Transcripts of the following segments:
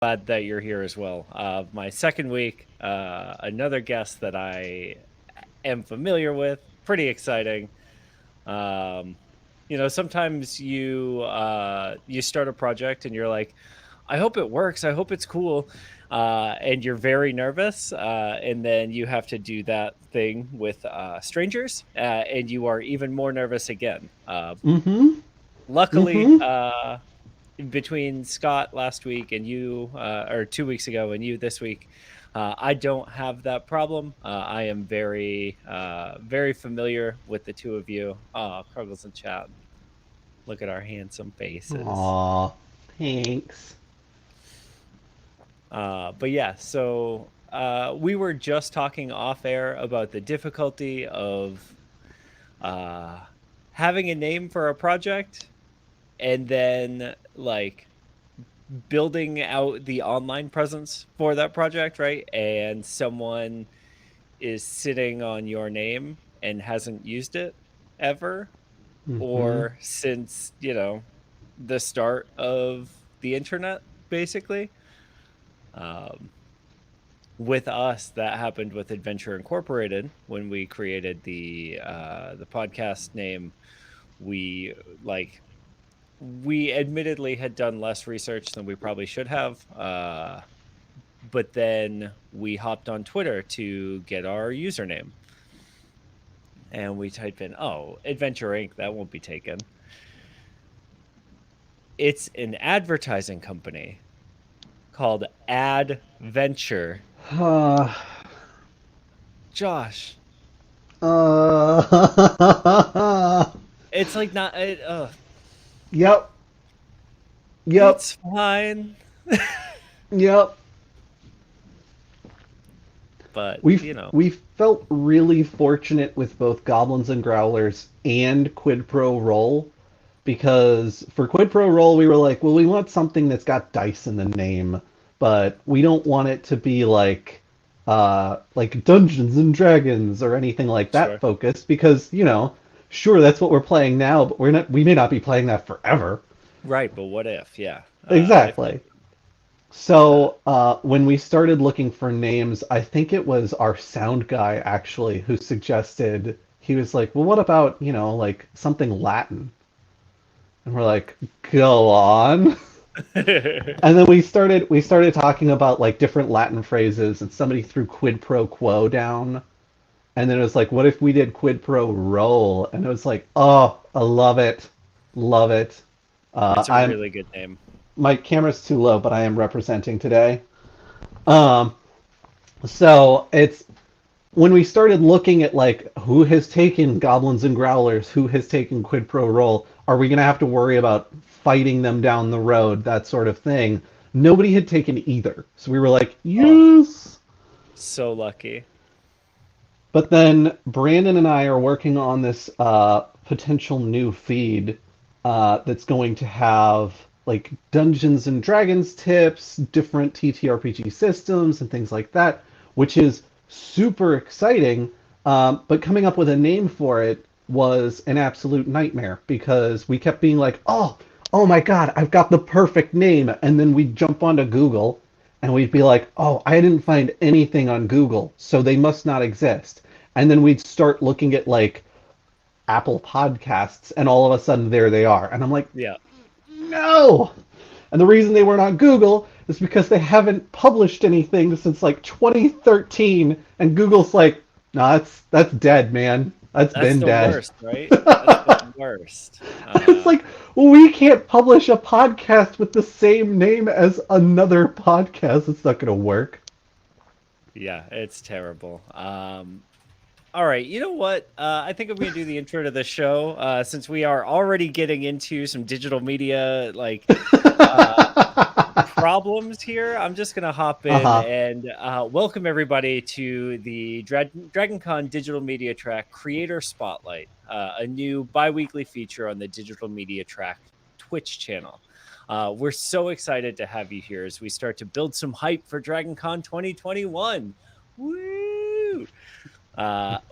glad that you're here as well. My second week, another guest that I am familiar with. Pretty exciting. Um, sometimes you start a project and you're like, I hope it works. I hope it's cool. And you're very nervous. And then you have to do that thing with strangers, and you are even more nervous again. Mm-hmm. Luckily, Mm-hmm. between Scott last week and you, or 2 weeks ago and you this week, I don't have that problem. I am very familiar with the two of you. Cuddles and chat. Look at our handsome faces. Aw, thanks. But yeah, so we were just talking off air about the difficulty of uh, having a name for a project and then like building out the online presence for that project, right? And someone is sitting on your name and hasn't used it ever, Mm-hmm. or since, the start of the internet, basically. Um, with us, that happened with Adventure Incorporated when we created the podcast name. We like we admittedly had done less research than we probably should have. But then we hopped on Twitter to get our username, and we typed in, oh, Adventure Inc. That won't be taken. It's an advertising company called Adventure. Uh, Josh, uh, it's like not. yep. Yep. It's fine, Yep. but We felt really fortunate with both Goblins and Growlers and Quid Pro Roll because for Quid Pro Roll we were like, well, we want something that's got dice in the name, but we don't want it to be like Dungeons and Dragons or anything like that sure, focused because, sure that's what we're playing now, but we may not be playing that forever. right. But what if? Yeah, I feel Exactly. that. So when we started looking for names, I think it was our sound guy actually who suggested, he was like, well, what about, like something Latin? And we're like, go on. And then we started talking about like different Latin phrases, and somebody threw quid pro quo down. And then it was like, what if we did quid pro roll? And it was like, oh, I love it. Love it. It's a I'm really good name. My camera's too low, but I am representing today. Um, so it's when we started looking at like who has taken goblins and growlers, who has taken quid pro roll, are we going to have to worry about fighting them down the road, that sort of thing? Nobody had taken either, so we were like, Oh, yes. so lucky. But then Brandon and I are working on this potential new feed that's going to have like Dungeons and Dragons tips, different TTRPG systems, and things like that, which is super exciting. But coming up with a name for it was an absolute nightmare because we kept being like, oh my God, I've got the perfect name. And then we'd jump onto Google and we'd be like, oh, I didn't find anything on Google, so they must not exist. And then we'd start looking at like Apple Podcasts, and all of a sudden there they are. And I'm like, Yeah. no! And the reason they weren't on Google is because they haven't published anything since like 2013, and Google's like, no, that's dead, man. That's That's been the dead. worst, right? That's the worst. It's like, well, we can't publish a podcast with the same name as another podcast. It's not going to work. Yeah, it's terrible. All right, you know what? I think I'm going to do the intro to the show, since we are already getting into some digital media uh, problems here. I'm just going to hop in Uh-huh. and welcome everybody to the DragonCon Digital Media Track Creator Spotlight, a new bi-weekly feature on the Digital Media Track Twitch channel. We're so excited to have you here as we start to build some hype for DragonCon 2021. Woo!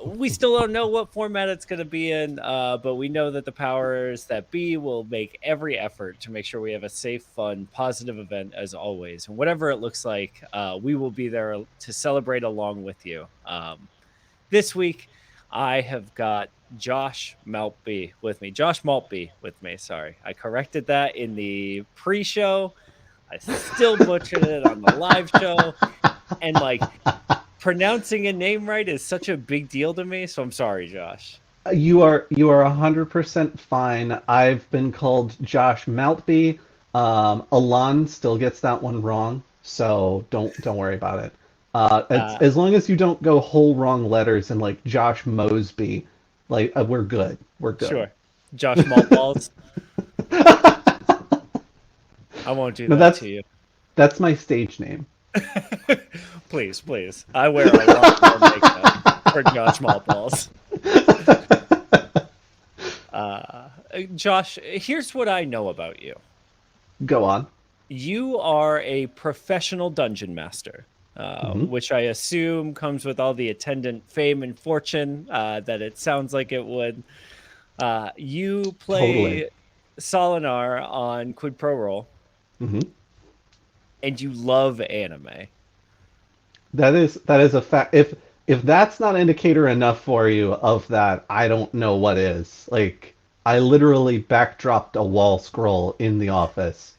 We still don't know what format it's going to be in, but we know that the powers that be will make every effort to make sure we have a safe, fun, positive event as always. And whatever it looks like, we will be there to celebrate along with you. This week, I have got Josh Maltby with me. Josh Maltby with me. Sorry, I corrected that in the pre-show. I still butchered it on the live show, and like pronouncing a name right is such a big deal to me. So I'm sorry, Josh. You are 100% fine. I've been called Josh Maltby. Alon still gets that one wrong, so don't worry about it. It's, Uh, as long as you don't go whole wrong letters and like Josh Mosby, like we're good. We're good. sure, Josh Maltballs. I won't do No, that that's to you. that's my stage name. Please, please. I wear a lot more makeup for Josh Maltballs. Uh, Josh, here's what I know about you. Go on. You are a professional dungeon master, Hmm. which I assume comes with all the attendant fame and fortune that it sounds like it would. You Totally. play Solinar on Quid Pro Roll, Hmm. and you love anime. That is a fact. If that's not indicator enough for you of that, I don't know what is. Like I literally backdropped a wall scroll in the office.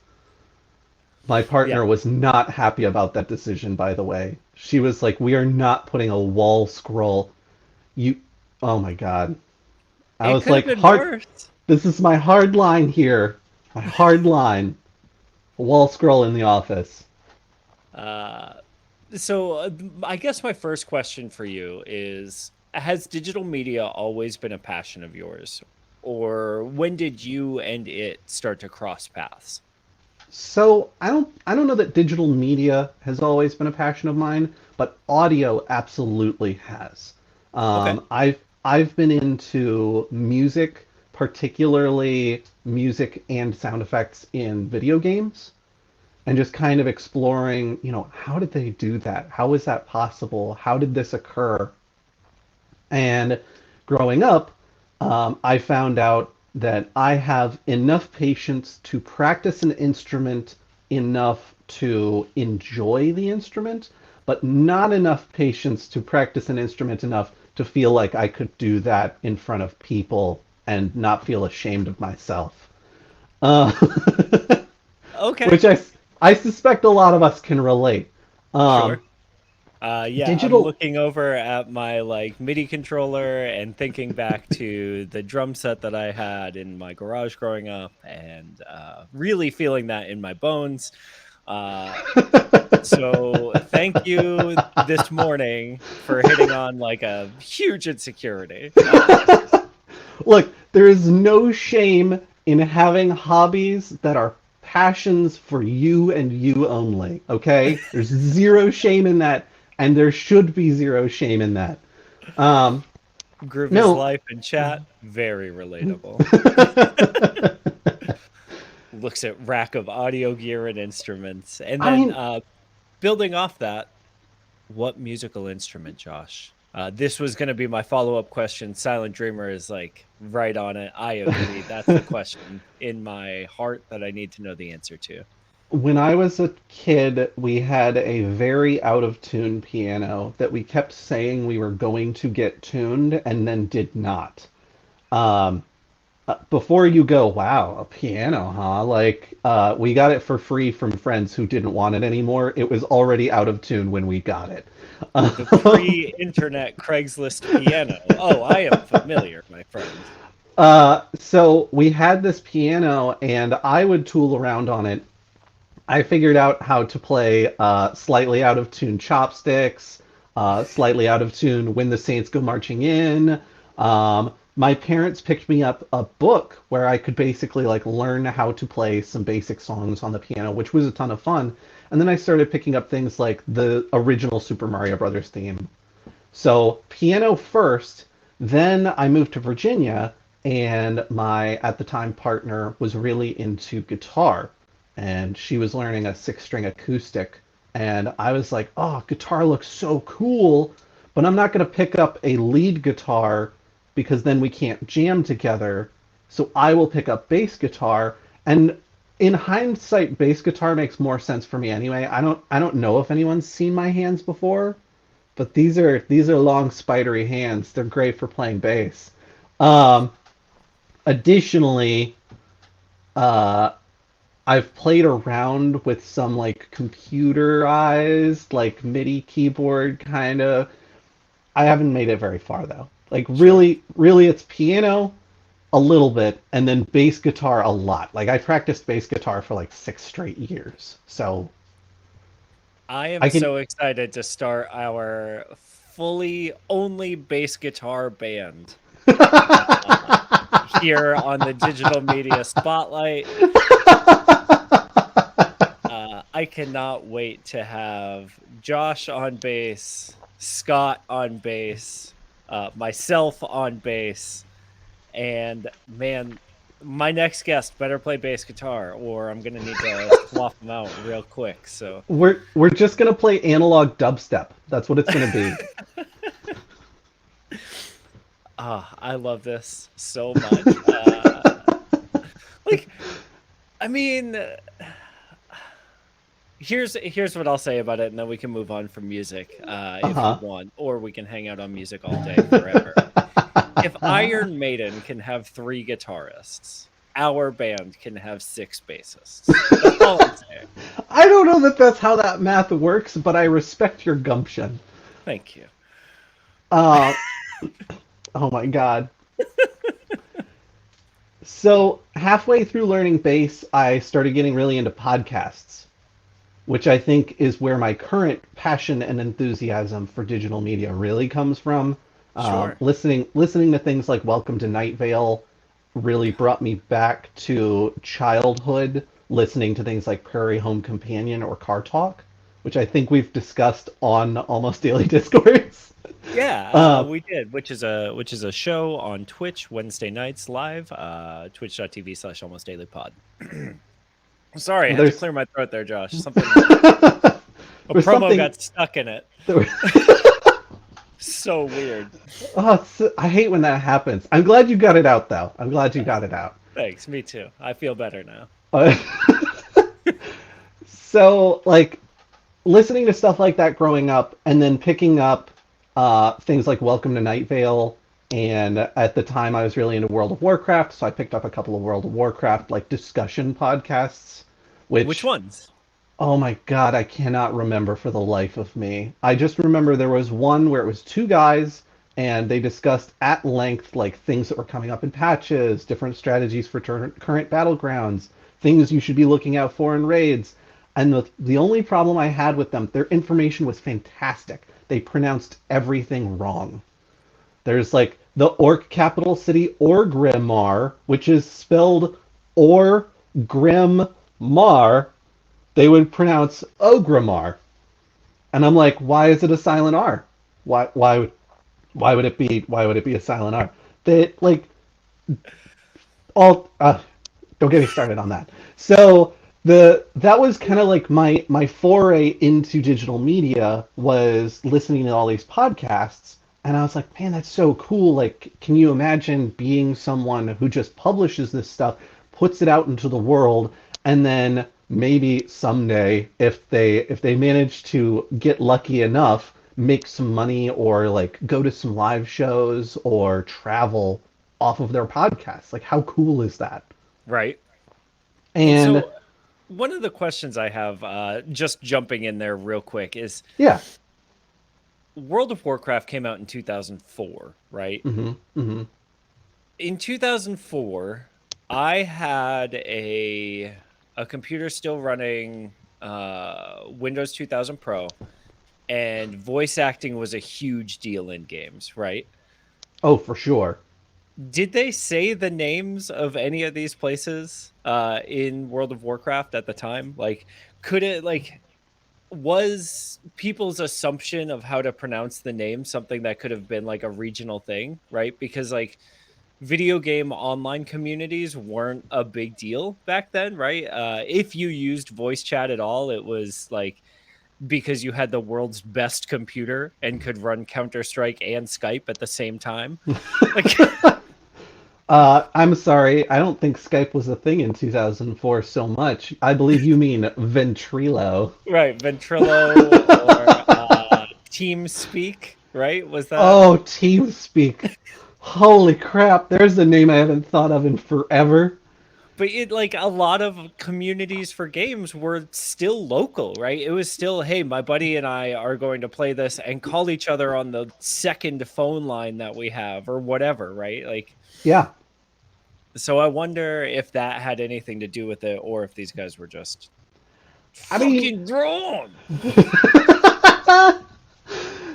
My Yeah, partner was not happy about that decision, by the way. She was like, "We are not putting a wall scroll." You, oh my God. I it was could have like, been "Hard, worse. this is my hard line here. My hard line. A wall scroll in the office." Uh, so I guess my first question for you is, has digital media always been a passion of yours? Or when did you and it start to cross paths? So I don't know that digital media has always been a passion of mine, but audio absolutely has. Okay. I've been into music, particularly music and sound effects in video games, and just kind of exploring, how did they do that? How is that possible? How did this occur? And growing up, I found out that I have enough patience to practice an instrument enough to enjoy the instrument, but not enough patience to practice an instrument enough to feel like I could do that in front of people and not feel ashamed of myself. Uh, Okay. which I suspect a lot of us can relate. Um, Sure. Yeah, I'm digital looking over at my like MIDI controller and thinking back to the drum set that I had in my garage growing up, and really feeling that in my bones. Uh, so thank you this morning for hitting on like a huge insecurity. Look, there is no shame in having hobbies that are passions for you and you only, okay? There's zero shame in that, and there should be zero shame in that. Um, Groove is no, life in chat, very relatable. Looks at rack of audio gear and instruments, and I then mean, building off that, what musical instrument, Josh? This was going to be my follow-up question. Silent Dreamer is like right on it. I agree. That's the question in my heart that I need to know the answer to. when I was a kid, we had a very out of tune piano that we kept saying we were going to get tuned and then did not. Um, before you go, wow, a piano, huh? Like, we got it for free from friends who didn't want it anymore. It was already out of tune when we got it. The pre-internet Craigslist piano. Oh, I am familiar, my friend. So we had this piano, and I would tool around on it. I figured out how to play slightly out of tune chopsticks, slightly out of tune When the Saints Go Marching In. My parents picked me up a book where I could basically like learn how to play some basic songs on the piano, which was a ton of fun. And then I started picking up things like the original Super Mario Brothers theme. So piano first, then I moved to Virginia, and my at the time partner was really into guitar, and she was learning a six-string acoustic, and I was like, "Oh, guitar looks so cool," but I'm not going to pick up a lead guitar because then we can't jam together. So I will pick up bass guitar. And in hindsight, bass guitar makes more sense for me anyway. I don't know if anyone's seen my hands before, but these are long spidery hands. They're great for playing bass. Um, Additionally, uh, I've played around with some like computerized, like MIDI keyboard kind of. I haven't made it very far though. Like Sure. really, it's piano a little bit, and then bass guitar a lot. Like I practiced bass guitar for like 6 straight years, so I am I can. so excited to start our fully only bass guitar band here on the Digital Media Spotlight. I cannot wait to have Josh on bass, Scott on bass, myself on bass, and man, my next guest better play bass guitar, or I'm gonna need to swap them out real quick. So, We're just gonna play analog dubstep. That's what it's gonna be. I love this so much. Like, I mean, here's what I'll say about it, and then we can move on from music, if you Uh want, or we can hang out on music all day forever. If huh. Iron Maiden can have 3 guitarists, our band can have 6 bassists. That's all I'm saying. I don't know that that's how that math works, but I respect your gumption. Thank you. Uh, oh my god. So halfway through learning bass, I started getting really into podcasts, which I think is where my current passion and enthusiasm for digital media really comes from. Sure. Listening to things like Welcome to Night Vale really brought me back to childhood. Listening to things like Prairie Home Companion or Car Talk, which I think we've discussed on Almost Daily Discourse. Yeah, uh, we did, which is a show on Twitch Wednesday nights live, twitch.tv/almostdailypod. Sorry, I had to there's clear my throat there, Josh. Something a there's promo something. got stuck in it. There, So weird. I hate when that happens. I'm glad you got it out, though. I'm glad you got it out. Thanks, me too. I feel better now. Uh, so, like, listening to stuff like that growing up, and then picking up things like Welcome to Night Vale, and at the time I was really into World of Warcraft, so I picked up a couple of World of Warcraft like discussion podcasts, Which which ones? oh my God, I cannot remember for the life of me. I just remember there was one where it was two guys and they discussed at length like things that were coming up in patches, different strategies for current battlegrounds, things you should be looking out for in raids. And the only problem I had with them, their information was fantastic. They pronounced everything wrong. There's like the orc capital city Orgrimmar, which is spelled Or Grimmar, they would pronounce Ogrimmar. And I'm like, why is it a silent R? Why would it be a silent R? They like all don't get me started on that. So the that was kind of like my foray into digital media was listening to all these podcasts, and I was like, man, that's so cool. Like, can you imagine being someone who just publishes this stuff, puts it out into the world, and then maybe someday, if they manage to get lucky enough, make some money or like go to some live shows or travel off of their podcasts. Like, how cool is that? Right. And And so one of the questions I have, just jumping in there real quick, is yeah. World of Warcraft came out in 2004, right? Hmm. Hmm. In 2004, I had a computer still running Windows 2000 Pro, and voice acting was a huge deal in games, right? Oh, for sure. Did they say the names of any of these places in World of Warcraft at the time? Like, could it like was people's assumption of how to pronounce the name something that could have been like a regional thing, right? Because like video game online communities weren't a big deal back then, right? If you used voice chat at all, it was like because you had the world's best computer and could run Counter-Strike and Skype at the same time. Like, I'm sorry, I don't think Skype was a thing in 2004 so much. I believe you mean Ventrilo. right, Ventrilo or TeamSpeak, right? Was that? Oh, TeamSpeak. Holy crap, there's a name I haven't thought of in forever. But it like a lot of communities for games were still local, right? It was still, hey, my buddy and I are going to play this and call each other on the second phone line that we have or whatever, right? Like, Yeah. so I wonder if that had anything to do with it or if these guys were just I mean, fucking drawn.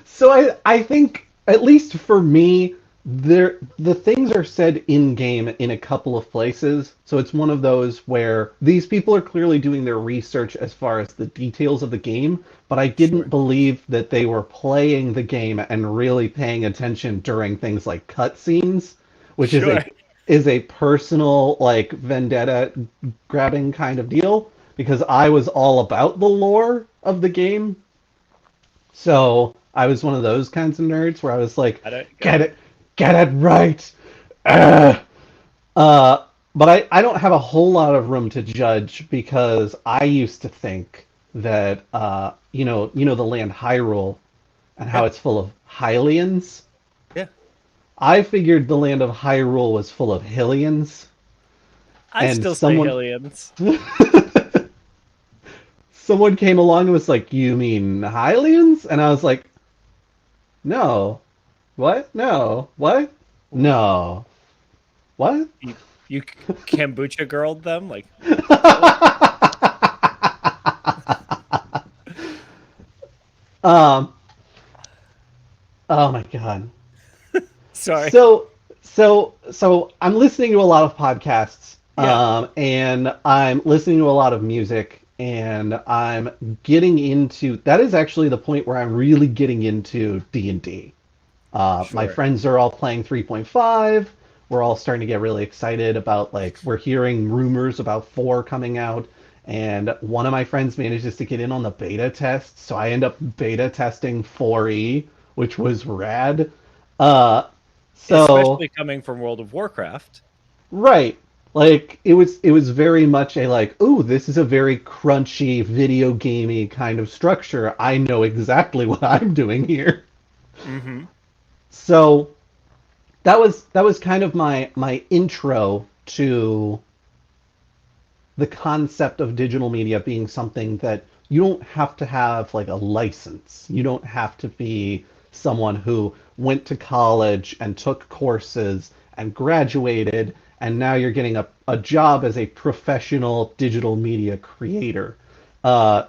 so I think at least for me, the things are said in game in a couple of places. So it's one of those where these people are clearly doing their research as far as the details of the game, but I didn't Sure. believe that they were playing the game and really paying attention during things like cutscenes, which Sure. is a personal like vendetta grabbing kind of deal because I was all about the lore of the game. So I was one of those kinds of nerds where I was like, Got it. Got get it. it, get it right. Uh, but I don't have a whole lot of room to judge because I used to think that you know the land Hyrule and how Yeah. it's full of Hylians. Yeah. I figured the land of Hyrule was full of Hylians, I and still say someone Hillians. someone came along and was like, "You mean Hylians?" And I was like, "No, what? No, what? No, what?" You kombucha girled them? Like, what? um. Oh my god. Sorry. So I'm listening to a lot of podcasts, Yeah. and I'm listening to a lot of music, and I'm getting into. That is actually the point where I'm really getting into D&D. My Sure. friends are all playing 3.5. We're all starting to get really excited about like we're hearing rumors about 4 coming out, and one of my friends manages to get in on the beta test, so I end up beta testing 4E, which was rad. Uh, so Especially coming from World of Warcraft. right, like it was very much a like, ooh, this is a very crunchy video gamey kind of structure. I know exactly what I'm doing here. Mm-hmm. So that was kind of my intro to the concept of digital media being something that you don't have to have like a license. You don't have to be someone who went to college and took courses and graduated and now you're getting a job as a professional digital media creator. Uh,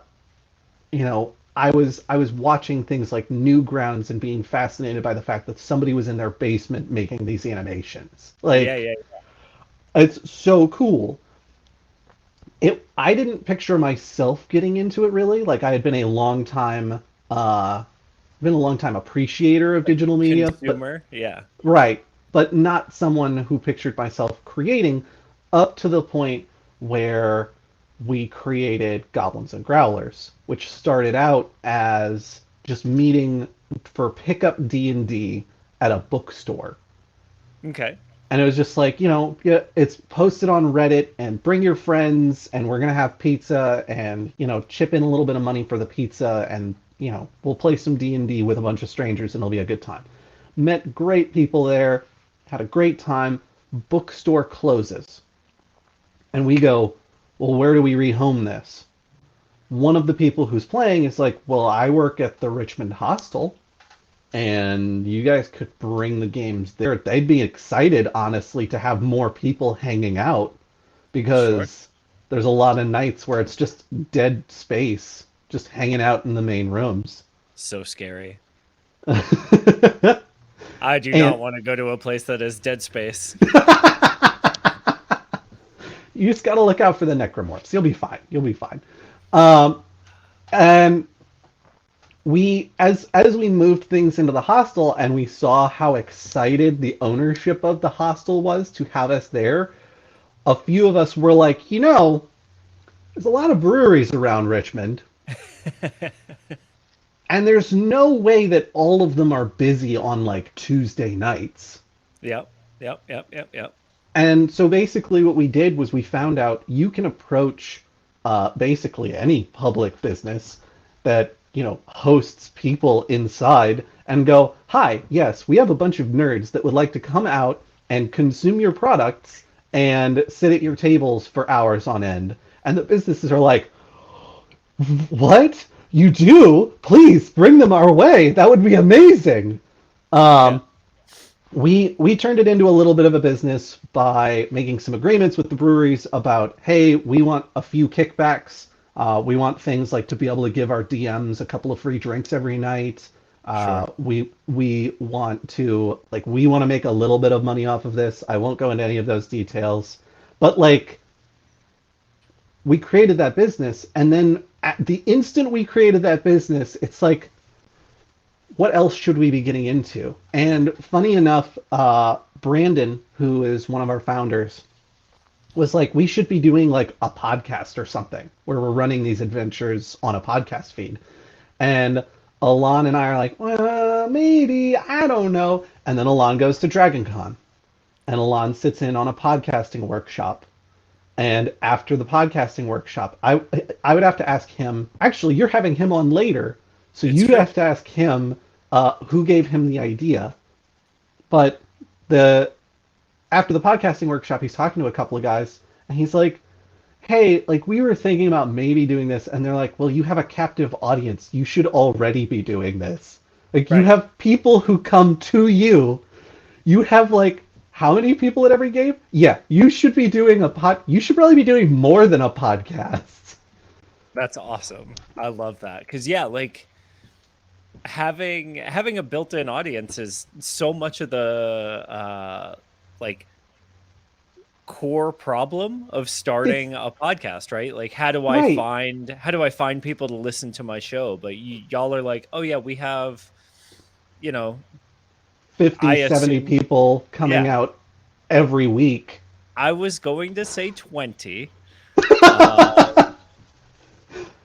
I was watching things like Newgrounds and being fascinated by the fact that somebody was in their basement making these animations. Yeah, Like yeah. it's so cool. I didn't picture myself getting into it really. Like I had been a long time appreciator of Like digital media, but consumer. Yeah. right, but not someone who pictured myself creating up to the point where we created Goblins and Growlers, which started out as just meeting for pickup D&D at a bookstore. Okay. And it was just like, yeah, it's posted on Reddit and bring your friends and we're going to have pizza and, chip in a little bit of money for the pizza and, we'll play some D&D with a bunch of strangers and it'll be a good time. Met great people there, had a great time. Bookstore closes. And we go, well, where do we rehome this? One of the people who's playing is like, well, I work at the Richmond Hostel and you guys could bring the games there. They'd be excited, honestly, to have more people hanging out Sure. because there's a lot of nights where it's just dead space, just hanging out in the main rooms. So scary. I do And not want to go to a place that is dead space. you just got to look out for the necromorphs. You'll be fine. You'll be fine. Um, and as we moved things into the hostel and we saw how excited the ownership of the hostel was to have us there, a few of us were like, there's a lot of breweries around Richmond. And there's no way that all of them are busy on like Tuesday nights. Yep. Yep. Yep. Yep. Yep. And so basically, what we did was we found out you can approach basically any public business that hosts people inside and go, "Hi, yes, we have a bunch of nerds that would like to come out and consume your products and sit at your tables for hours on end." And the businesses are like, "What? You do? Please bring them our way. That would be amazing." Yeah. Um, we turned it into a little bit of a business by making some agreements with the breweries about, hey, we want a few kickbacks. We want things like to be able to give our DMs a couple of free drinks every night. Sure. We want to make a little bit of money off of this. I won't go into any of those details, but like we created that business, and then at the instant we created that business, it's like, what else should we be getting into? And funny enough, Brandon, who is one of our founders, was like, we should be doing like a podcast or something where we're running these adventures on a podcast feed. And Alon and I are like, well, maybe, I don't know. And then Alon goes to DragonCon, and Alon sits in on a podcasting workshop. And after the podcasting workshop, I would have to ask him. Actually, you're having him on later, so It's you'd true. have to ask him who gave him the idea. But the after the podcasting workshop, he's talking to a couple of guys, and he's like, "Hey, like we were thinking about maybe doing this," and they're like, "Well, you have a captive audience. You should already be doing this. Like you Right. have people who come to you. You have like how many people at every game? Yeah, you should be doing a pod. You should probably be doing more than a podcast." That's awesome. I love that because yeah, like having a built-in audience is so much of the like core problem of It's starting a podcast, right? Like right. how do I find people to listen to my show? But y'all are like, "Oh yeah, we have, you know, 50, I 70 assume people coming yeah, out every week. I was going to say 20. Uh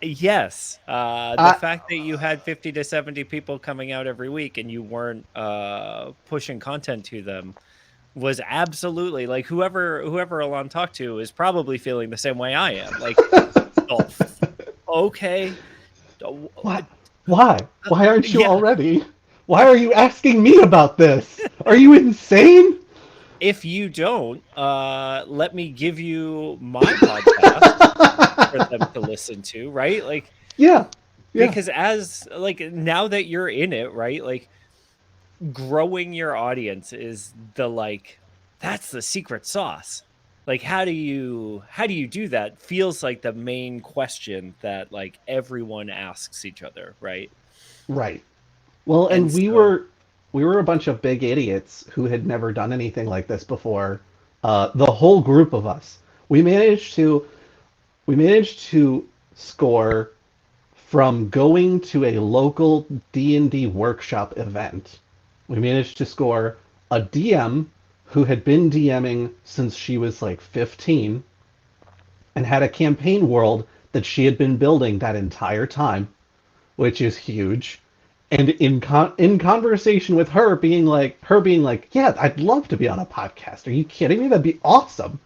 yes, the I, fact that you had 50 to 70 people coming out every week and you weren't pushing content to them was absolutely like whoever Alon talked to is probably feeling the same way I am. Like, oh, okay, Why? Why? Why aren't you yeah. already? Why are you asking me about this? Are you insane? If you don't, let me give you my podcast for them to listen to, right? Like, Yeah. Yeah. because as like now that you're in it, right? Like growing your audience is the like that's the secret sauce. Like how do you do that feels like the main question that like everyone asks each other, right? Right. Well, And and we so were we were a bunch of big idiots who had never done anything like this before. The whole group of us. We managed to we managed to score from going to a local D&D workshop event. We managed to score a DM who had been DMing since she was like 15 and had a campaign world that she had been building that entire time, which is huge. And in conversation with her being like, "Yeah, I'd love to be on a podcast. Are you kidding me? That'd be awesome."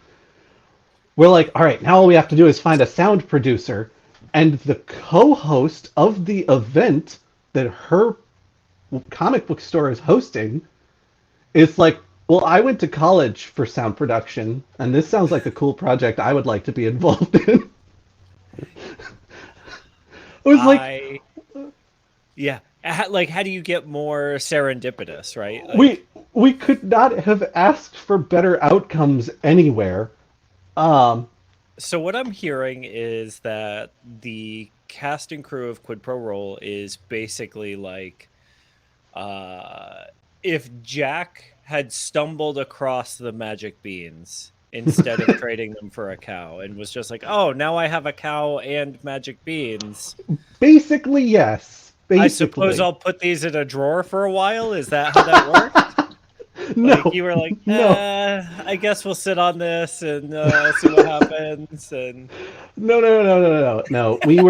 We're like, "All right, now all we have to do is find a sound producer." And the co-host of the event that her comic book store is hosting is like, "Well, I went to college for sound production, and this sounds like a cool project I would like to be involved in." It was like, I yeah, like how do you get more serendipitous, right? we Like we could not have asked for better outcomes anywhere. Um, so what I'm hearing is that the cast and crew of Quid Pro Roll is basically like uh if Jack had stumbled across the magic beans instead of trading them for a cow and was just like, "Oh, now I have a cow and magic beans. Basically, yes. I suppose Basically. I'll put these in a drawer for a while." Is that how that works? Like No, you were like, no, I guess we'll sit on this and see what happens. And no. We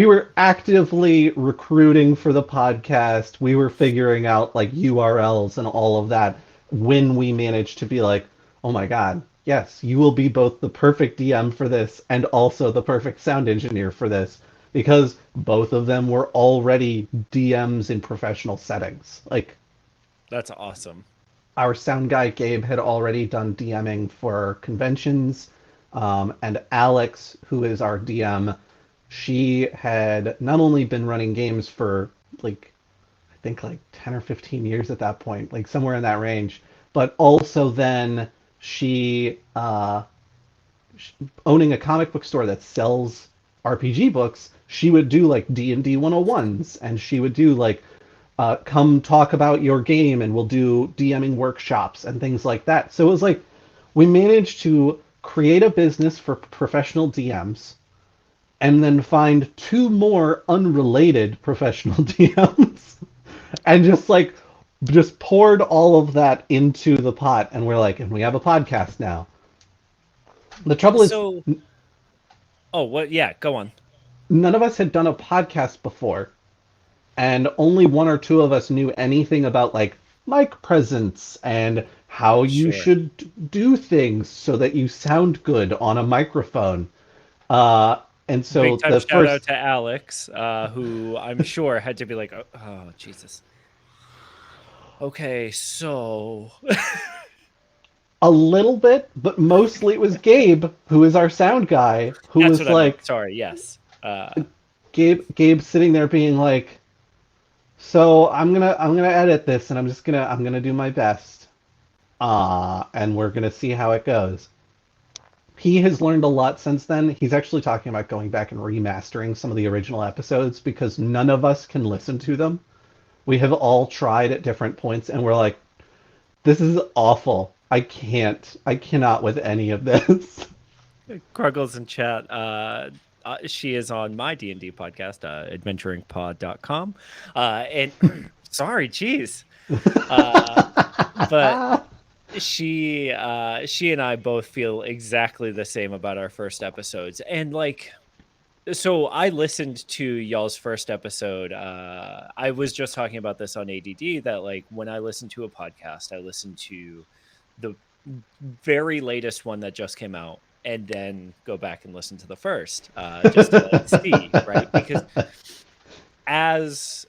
were actively recruiting for the podcast. We were figuring out like URLs and all of that when we managed to be like, oh my God, yes, you will be both the perfect DM for this and also the perfect sound engineer for this because both of them were already DMs in professional settings. Like that's awesome. our sound guy Gabe had already done DMing for conventions, and Alex, who is our DM, she had not only been running games for like I think like 10 or 15 years at that point, like somewhere in that range, but also then she owning a comic book store that sells RPG books, she would do like D&D 101s and she would do like come talk about your game and we'll do DMing workshops and things like that. So it was like we managed to create a business for professional DMs and then find two more unrelated professional DMs and just poured all of that into the pot and we're like, and we have a podcast now. The trouble is So, oh, what? Yeah, go on. none of us had done a podcast before, and only one or two of us knew anything about like mic presence and how you Sure. should do things so that you sound good on a microphone. And so Big time the shout out first to Alex, who I'm sure had to be like, oh Jesus. Okay, so a little bit, but mostly it was Gabe, who is our sound guy, who that's was what I meant. like Sorry. Yes. Gabe sitting there being like, so I'm gonna edit this and I'm gonna do my best. And we're gonna see how it goes. He has learned a lot since then. He's actually talking about going back and remastering some of the original episodes because none of us can listen to them. We have all tried at different points and we're like, this is awful. I cannot with any of this. Cruggles in chat. She is on my D&D podcast, adventuringpod.com. And sorry, geez. But she and I both feel exactly the same about our first episodes. And like, so I listened to y'all's first episode. I was just talking about this on ADD that like when I listen to a podcast, I listen to the very latest one that just came out and then go back and listen to the first just to like see, right? Because as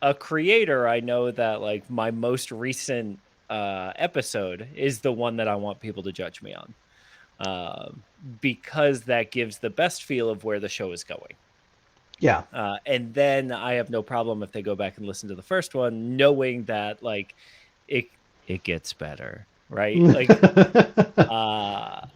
a creator, I know that like my most recent episode is the one that I want people to judge me on, because that gives the best feel of where the show is going. Yeah. And then I have no problem if they go back and listen to the first one, knowing that like it it gets better, right? Like uh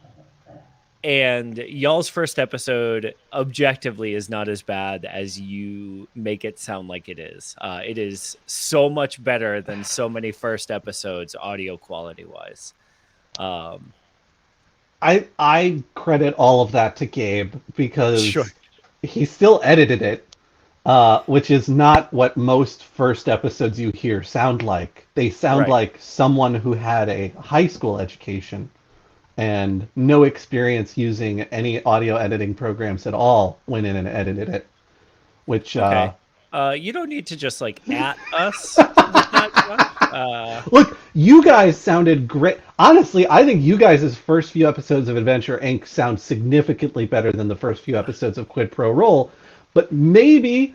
and y'all's first episode objectively is not as bad as you make it sound like it is. It is so much better than so many first episodes audio quality wise. Um I credit all of that to Gabe sure. because he still edited it, which is not what most first episodes you hear sound like. They sound Right. like someone who had a high school education and no experience using any audio editing programs at all went in and edited it, which Okay. You don't need to just like at us with that, Josh. look, you guys sounded great. Honestly, I think you guys' first few episodes of Adventure Inc. sound significantly better than the first few episodes of Quid Pro Roll. But maybe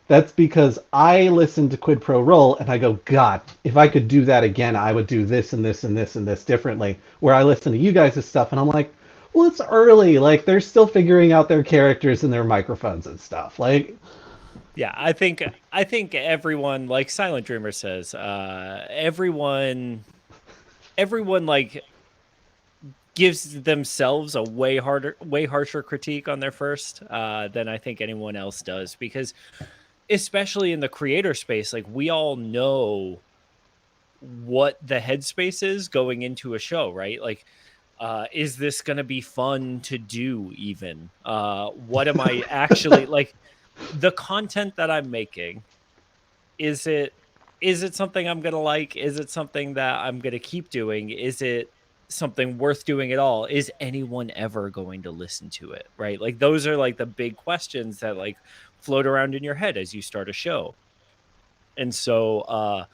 that's because I listened to Quid Pro Roll and I go, God, if I could do that again, I would do this and this and this and this differently. Where I listen to you guys' stuff and I'm like, well, it's early. Like they're still figuring out their characters and their microphones and stuff. Like, Yeah, I think everyone, like Silent Dreamer says, everyone like gives themselves a way harsher critique on their first than I think anyone else does, because especially in the creator space, like we all know what the headspace is going into a show, right? Like, is this going to be fun to do even? What am I actually like? The content that I'm making, is it is it something I'm gonna like? Is it something that I'm gonna keep doing? Is it something worth doing at all? Is anyone ever going to listen to it? Right? Like those are like the big questions that like float around in your head as you start a show. And so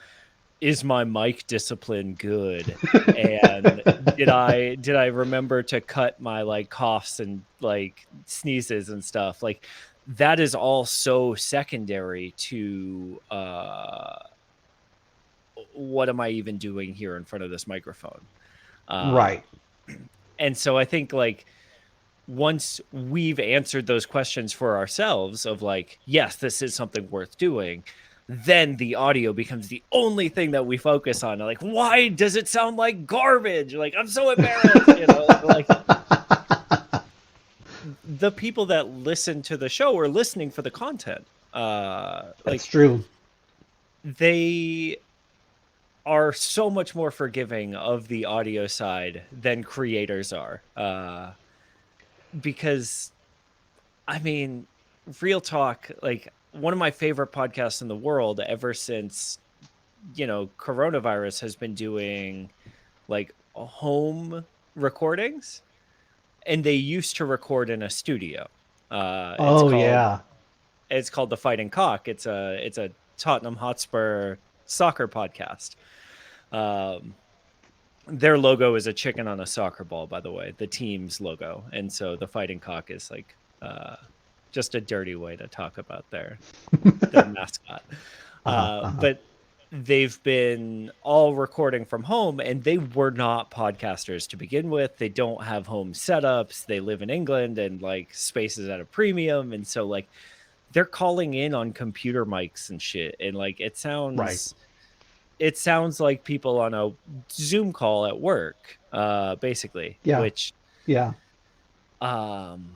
is my mic discipline good? And did I remember to cut my like coughs and like sneezes and stuff? Like that is all so secondary to what am I even doing here in front of this microphone? Uh, Right. and so I think like once we've answered those questions for ourselves of like, yes, this is something worth doing, then the audio becomes the only thing that we focus on. Like, why does it sound like garbage? Like, I'm so embarrassed, like the people that listen to the show are listening for the content. That's Like true. they are so much more forgiving of the audio side than creators are. Because I mean, real talk, like one of my favorite podcasts in the world ever since, coronavirus has been doing like home recordings, and they used to record in a studio. Uh it's Oh called yeah. it's called The Fighting Cock. It's a Tottenham Hotspur soccer podcast. Um their logo is a chicken on a soccer ball, by the way, the team's logo. And so the Fighting Cock is like just a dirty way to talk about their mascot. Uh-huh, uh-huh. But they've been all recording from home, and they were not podcasters to begin with. They don't have home setups. They live in England, and like space is at a premium. And so like they're calling in on computer mics and shit. And like Right. it sounds like people on a Zoom call at work, basically, Yeah. which Yeah. um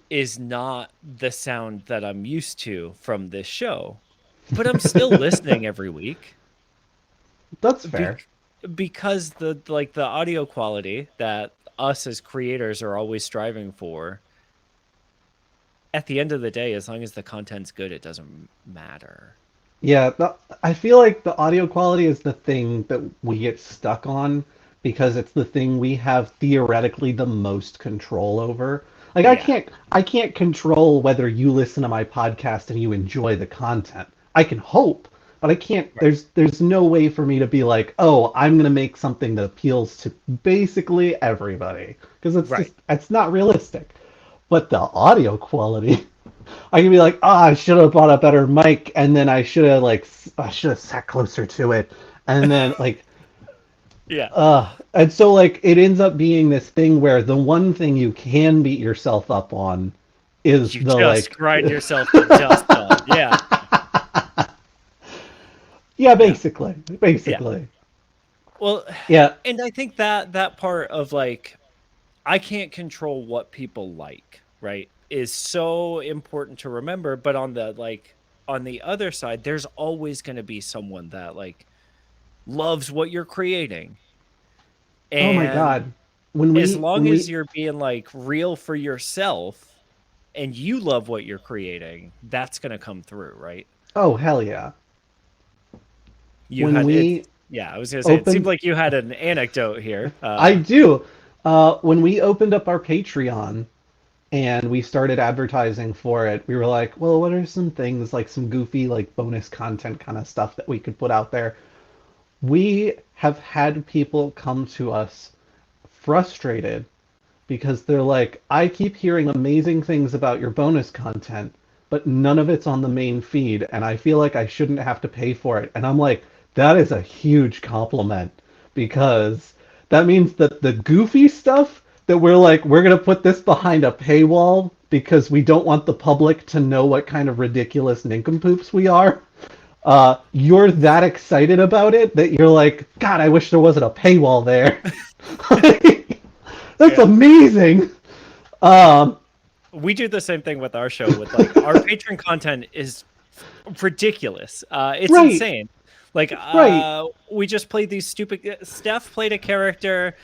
is not the sound that I'm used to from this show. But I'm still listening every week That's fair. bec- because the audio quality that us as creators are always striving for, at the end of the day, as long as the content's good, it doesn't matter. Yeah, I feel like the audio quality is the thing that we get stuck on because it's the thing we have theoretically the most control over. Like Yeah. I can't control whether you listen to my podcast and you enjoy the content. I can hope, but I can't Right. there's no way for me to be like, "Oh, I'm going to make something that appeals to basically everybody." Because Right. it's not realistic. But the audio quality I can be like, oh, I should have bought a better mic, and then I should have sat closer to it, and then Yeah. and so like it ends up being this thing where the one thing you can beat yourself up on is You the just like, grind yourself to dust on. Yeah. yeah, Yeah. Yeah. basically, Well, yeah. and I think that part of like I can't control what people like, right? Is so important to remember, but on the other side, there's always going to be someone that like loves what you're creating. Oh my And God, as long when as we you're being like real for yourself and you love what you're creating, that's going to come through, right? oh hell yeah, You when had it. we Yeah, I was going to say it seemed opened like you had an anecdote here. I do. When we opened up our Patreon and we started advertising for it, we were like, well, what are some things like some goofy, like bonus content kind of stuff that we could put out there? We have had people come to us frustrated because they're like, I keep hearing amazing things about your bonus content, but none of it's on the main feed, and I feel like I shouldn't have to pay for it. And I'm like, that is a huge compliment because that means that the goofy stuff that we're like, we're going to put this behind a paywall because we don't want the public to know what kind of ridiculous nincompoops we are. You're that excited about it that you're like, God, I wish there wasn't a paywall there. That's Yeah. amazing. Um, We do the same thing with our show with like our patron content is ridiculous. It's right, insane. Like right. we just played these stupid Steph played a character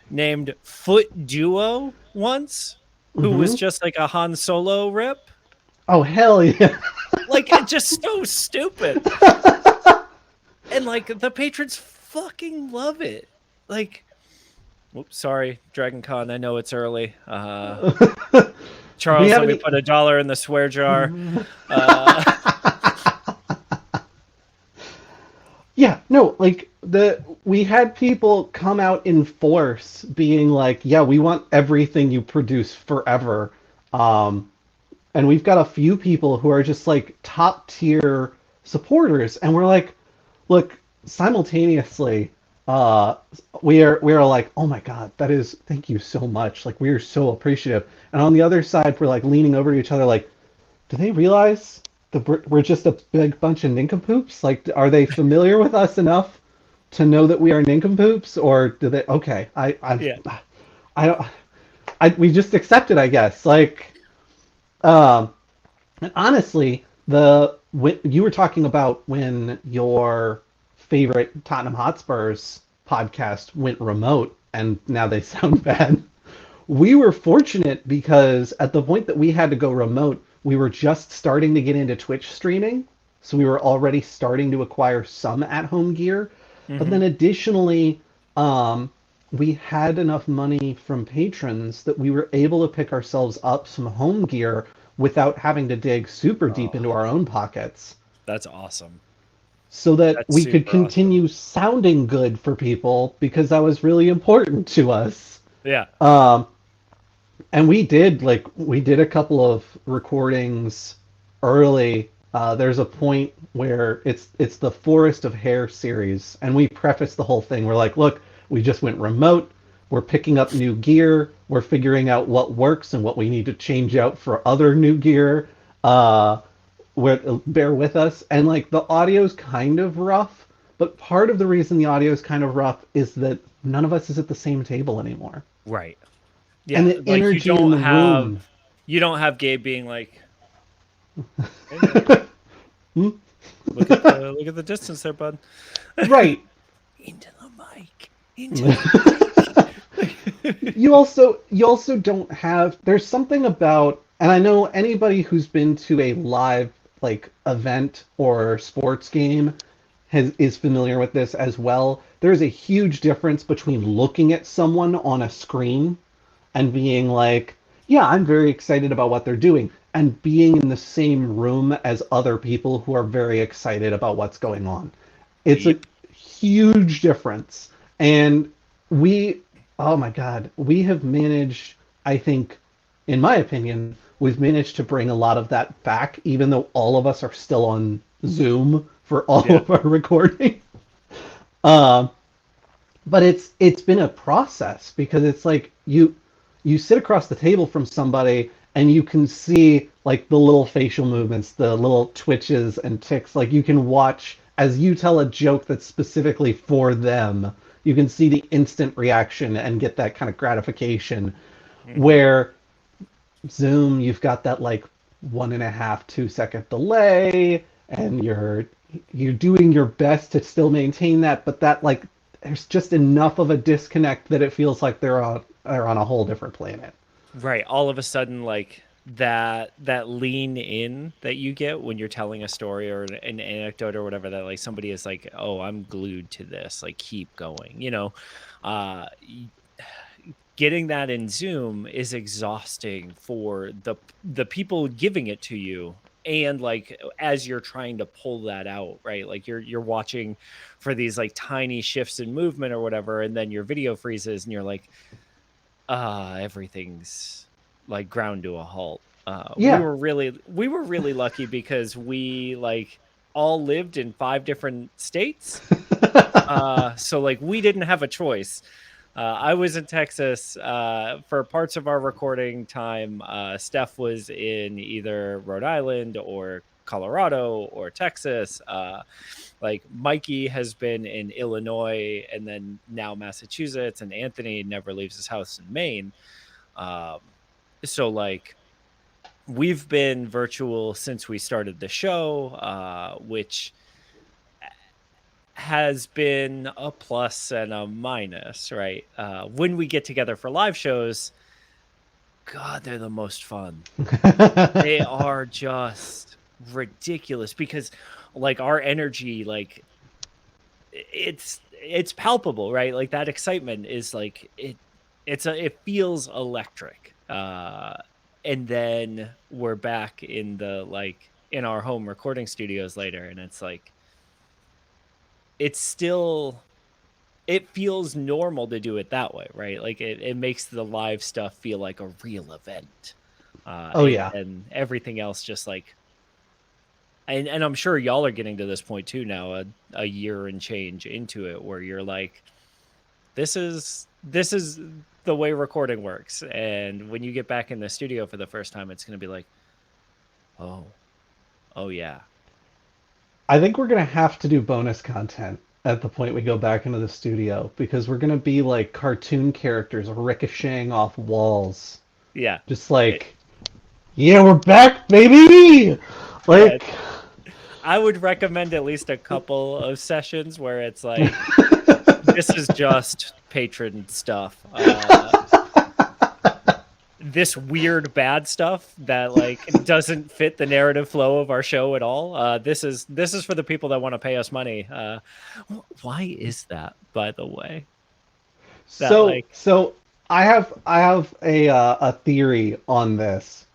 named Foot Duo once who was Hmm. just like a Han Solo rip. Oh hell yeah. Like just so stupid. And like the patrons fucking love it. Like, oops, sorry, Dragon Con. I know it's early. We Charles, let me haven't. put $1 in the swear jar. Uh, Yeah, no, like we had people come out in force being like, "Yeah, we want everything you produce forever." Um, and we've got a few people who are just like top tier supporters, and we're like, look, simultaneously, uh, we are like, "Oh my God, that is thank you so much." Like we are so appreciative. And on the other side, we're like leaning over to each other like, do they realize that we're just a big bunch of nincompoops? Like, are they familiar with us enough to know that we are nincompoops, or do they? Okay, yeah. I don't, we just accept it, I guess. Like, um, and honestly, you were talking about when your favorite Tottenham Hotspurs podcast went remote, and now they sound bad. We were fortunate because at the point that we had to go remote, we were just starting to get into Twitch streaming. So we were already starting to acquire some at home gear. But Mm-hmm. then additionally, um, we had enough money from patrons that we were able to pick ourselves up some home gear without having to dig super deep Oh, into our own pockets that's awesome. so that That's we could super awesome. continue sounding good for people because that was really important to us. Yeah. Um, and we did a couple of recordings early. There's a point where it's the Forest of Hair series, and we preface the whole thing. We're like, look, we just went remote. We're picking up new gear. We're figuring out what works and what we need to change out for other new gear. Uh, bear with us. And like the audio's kind of rough, but part of the reason the audio's kind of rough is that none of us is at the same table anymore, Right. and Yeah. the Like energy in the room. you don't have Gabe being like, "Hey man, look at the distance there, bud." Right. Into the mic. Into the mic. You also don't have, there's something about, and I know anybody who's been to a live like event or sports game is familiar with this as well. There's a huge difference between looking at someone on a screen and being like, yeah, I'm very excited about what they're doing, and being in the same room as other people who are very excited about what's going on. It's a Yep. huge difference. And we, oh my God, we have managed, I think, in my opinion, we've managed to bring a lot of that back, even though all of us are still on Zoom for all Yeah. of our recording. Um, but it's been a process because it's like you sit across the table from somebody and you can see like the little facial movements, the little twitches and ticks. Like you can watch as you tell a joke that's specifically for them. You can see the instant reaction and get that kind of gratification. Mm-hmm. Where Zoom, you've got that like 1.5, 2 second delay, and you're doing your best to still maintain that, but that like there's just enough of a disconnect that it feels like they're on a whole different planet. Right. All of a sudden, like that lean in that you get when you're telling a story or an anecdote or whatever, that like somebody is like, oh, I'm glued to this, like keep going, uh y- getting that in Zoom is exhausting for the people giving it to you. And like as you're trying to pull that out, right, like you're watching for these like tiny shifts in movement or whatever, and then your video freezes and you're like, everything's like ground to a halt. Yeah. We were really lucky because we like all lived in 5 different states. So like we didn't have a choice. I was in Texas for parts of our recording time. Steph was in either Rhode Island or Colorado or Texas. Like Mikey has been in Illinois and then now Massachusetts, and Anthony never leaves his house in Maine. Um, so like we've been virtual since we started the show, which has been a plus and a minus, right? When we get together for live shows, God, they're the most fun. They are just ridiculous because like our energy, like it's palpable, right? Like that excitement is like it feels electric. And then we're back in the like in our home recording studios later, and it's like it's still it feels normal to do it that way, right? Like it makes the live stuff feel like a real event. Oh yeah. And everything else just like and I'm sure y'all are getting to this point too now, a year and change into it where you're like, this is the way recording works. And when you get back in the studio for the first time, it's gonna be like, oh, oh yeah. I think we're gonna have to do bonus content at the point we go back into the studio because we're gonna be like cartoon characters ricocheting off walls. Yeah. Just It, like, yeah, we're back, baby! yeah. Like, I would recommend at least a couple of sessions where it's like this is just patron stuff. This weird bad stuff that like doesn't fit the narrative flow of our show at all. This is for the people that want to pay us money. Why is that, by the way? That like so I have a theory on this.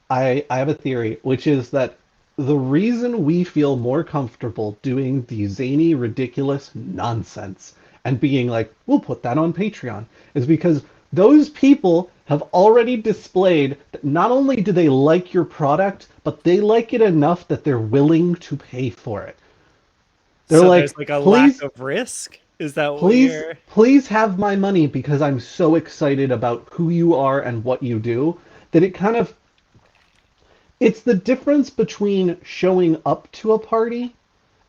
I have a theory, which is that the reason we feel more comfortable doing the zany, ridiculous nonsense and being like, we'll put that on Patreon, is because those people have already displayed that not only do they like your product, but they like it enough that they're willing to pay for it. They're so there's like, like a lack please, of risk. Is that what please, you're please have my money because I'm so excited about who you are and what you do that it kind of it's the difference between showing up to a party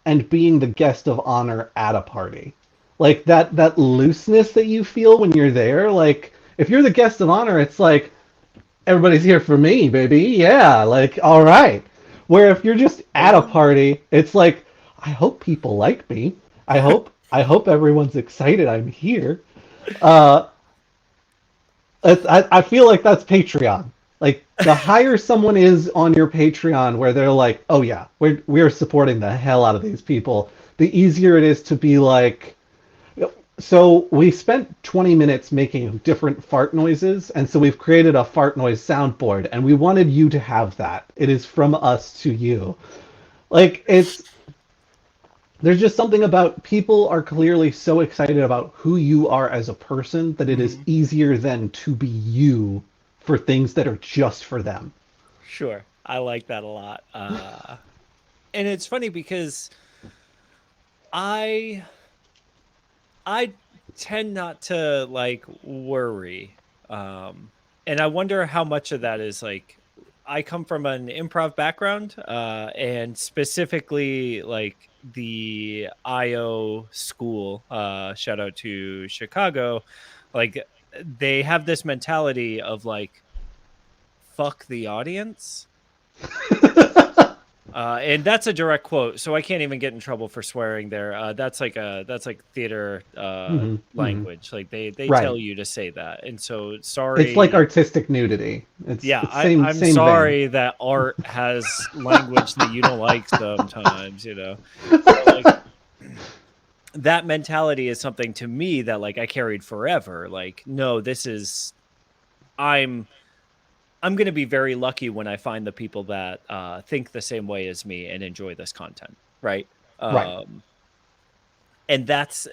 and being the guest of honor at a party. Like that looseness that you feel when you're there. Like if you're the guest of honor, it's like everybody's here for me, baby. Yeah, like all right. Where if you're just at a yeah? party, it's like I hope people like me. I hope everyone's excited I'm here. Uh, I feel like that's Patreon. Like the higher someone is on your Patreon, where they're like, "Oh yeah, we're supporting the hell out of these people," the easier it is to be like. So we spent 20 minutes making different fart noises, and so we've created a fart noise soundboard, and we wanted you to have that. It is from us to you. Like it's there's just something about people are clearly so excited about who you are as a person that it is Mhm. easier than to be you for things that are just for them. Sure. I like that a lot. And it's funny because I I tend not to like worry. And I wonder how much of that is like I come from an improv background, and specifically like the IO school, shout out to Chicago, like they have this mentality of like fuck the audience. And that's a direct quote, so I can't even get in trouble for swearing there. That's like theater Hmm, hmm. language. Like they tell Right. you to say that. And so It's like sorry. artistic nudity. It's Yeah, it's same I'm same vein. sorry that art has language that you don't like sometimes, you know. But like that mentality is something to me that like I carried forever. Like, no, this is I'm I'm going to be very lucky when I find the people that think the same way as me and enjoy this content, right? Right. Um, and that's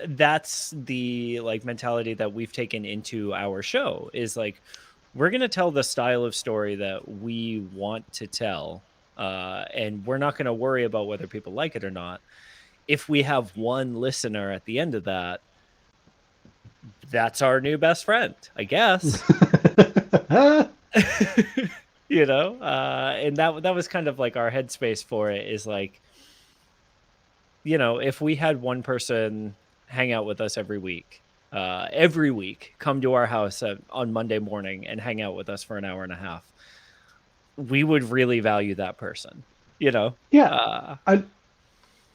the like mentality that we've taken into our show is like we're going to tell the style of story that we want to tell, and we're not going to worry about whether people like it or not. If we have one listener at the end of that, that's our new best friend, I guess. You know, and that was kind of like our headspace for it is like, you know, if we had one person hang out with us every week, come to our house on Monday morning and hang out with us for an hour and a half, we would really value that person, you know? Yeah. Uh, I,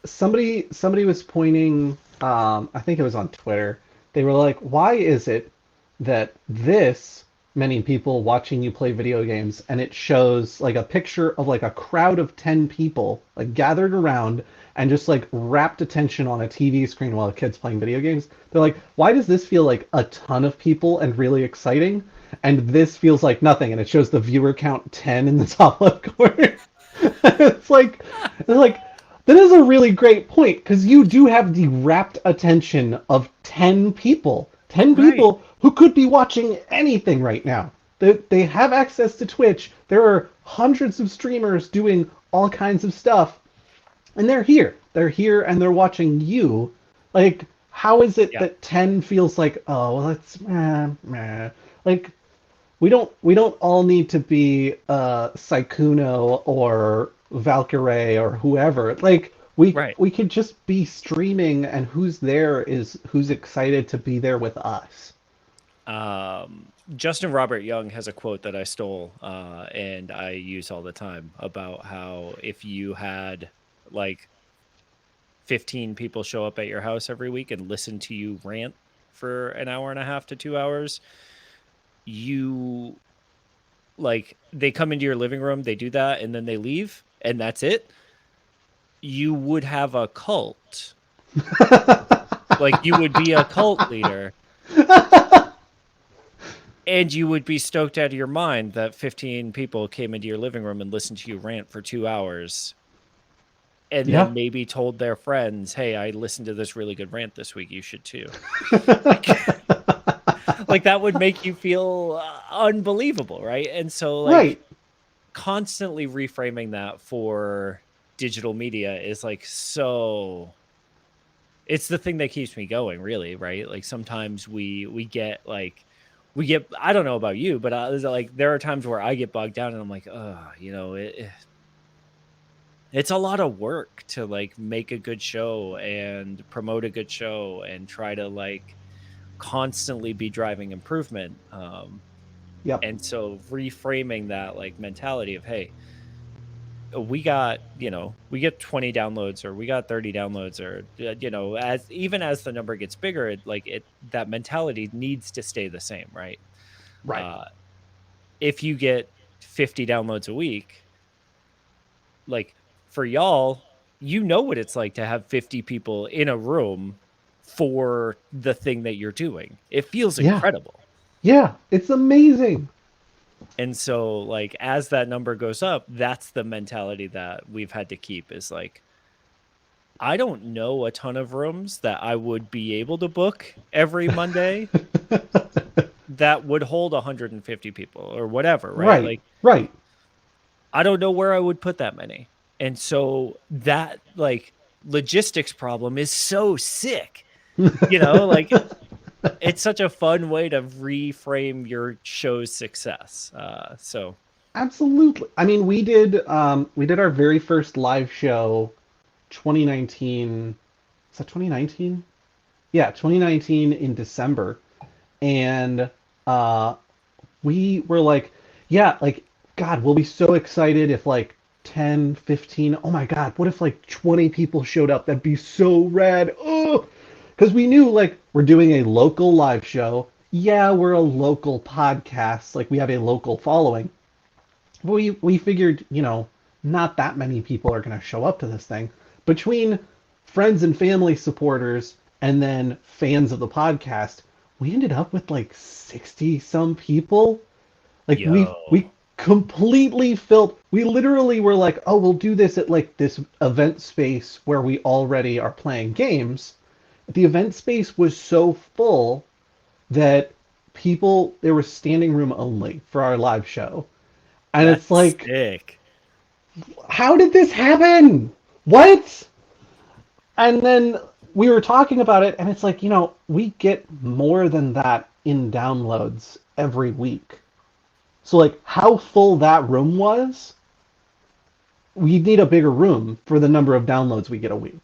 somebody was pointing. I think it was on Twitter. They were like, "Why is it that this many people watching you play video games, and it shows like a picture of like a crowd of 10 people like gathered around and just like rapt attention on a TV screen while a kid's playing video games. They're like, why does this feel like a ton of people and really exciting? And this feels like nothing, and it shows the viewer count 10 in the top left corner. It's like that is a really great point because you do have the rapt attention of 10 people. 10 Right. people who could be watching anything right now. They have access to Twitch. There are hundreds of streamers doing all kinds of stuff, and they're here. They're here and they're watching you. Like, how is it Yeah. that 10 feels like, oh, well, it's meh. Like, we don't all need to be Saikuno or Valkyrie or whoever. Like Right. we could just be streaming, and who's there is who's excited to be there with us. Justin Robert Young has a quote that I stole and I use all the time about how if you had like 15 people show up at your house every week and listen to you rant for an hour and a half to 2 hours, you like they come into your living room, they do that, and then they leave, and that's it. You would have a cult. Like you would be a cult leader. And you would be stoked out of your mind that 15 people came into your living room and listened to you rant for 2 hours and Yeah. then maybe told their friends, hey, I listened to this really good rant this week. You should too. Like, like that would make you feel unbelievable, right? And so, like, Right. constantly reframing that for digital media is like so it's the thing that keeps me going, really, right? Like sometimes we get like we get I don't know about you, but like there are times where I get bogged down and I'm like, oh, it's a lot of work to like make a good show and promote a good show and try to like constantly be driving improvement. Yep. And so reframing that like mentality of, hey, we got we get 20 downloads or we got 30 downloads or as even as the number gets bigger it that mentality needs to stay the same, right? Right. uh if you get 50 downloads a week, like for y'all, what it's like to have 50 people in a room for the thing that you're doing. It feels Yeah. incredible. Yeah. It's amazing. And so like as that number goes up, that's the mentality that we've had to keep is like, I don't know a ton of rooms that I would be able to book every Monday that would hold 150 people or whatever, right? Right. Like, Right. I don't know where I would put that many. And so that like logistics problem is so sick, like it's such a fun way to reframe your show's success. So Absolutely. I mean, we did our very first live show 2019. Is that 2019? Yeah, 2019 in December. And uh we were like, yeah, like God, we'll be so excited if like 10, 15, oh my God, what if like 20 people showed up? That'd be so rad. Oh, because we knew like we're doing a local live show. Yeah, we're a local podcast, like we have a local following. We figured, not that many people are going to show up to this thing. Between friends and family supporters and then fans of the podcast, we ended up with like 60 some people. Like we yo, completely filled. We literally were like, "Oh, we'll do this at like this event space where we already are playing games." The event space was so full that there was standing room only for our live show. And it's that's like, sick. how did this happen? What? And then we were talking about it, and it's like, we get more than that in downloads every week. So, like, how full that room was, we need a bigger room for the number of downloads we get a week.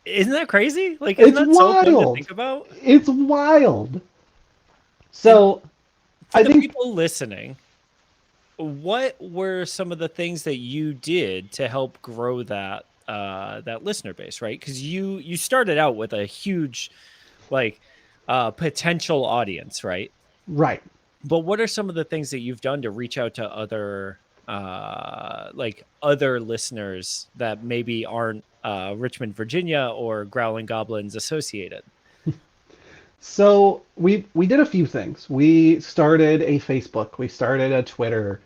Isn't that crazy? Like, isn't It's that so fun to wild. think about? It's wild. And So, for I the think, people listening, what were some of the things that you did to help grow that listener base, right? Because you started out with a huge like potential audience, right? right. But what are some of the things that you've done to reach out to other like other listeners that maybe aren't Richmond, Virginia or Growling Goblins associated? So we did a few things. We started a Facebook. We started a Twitter.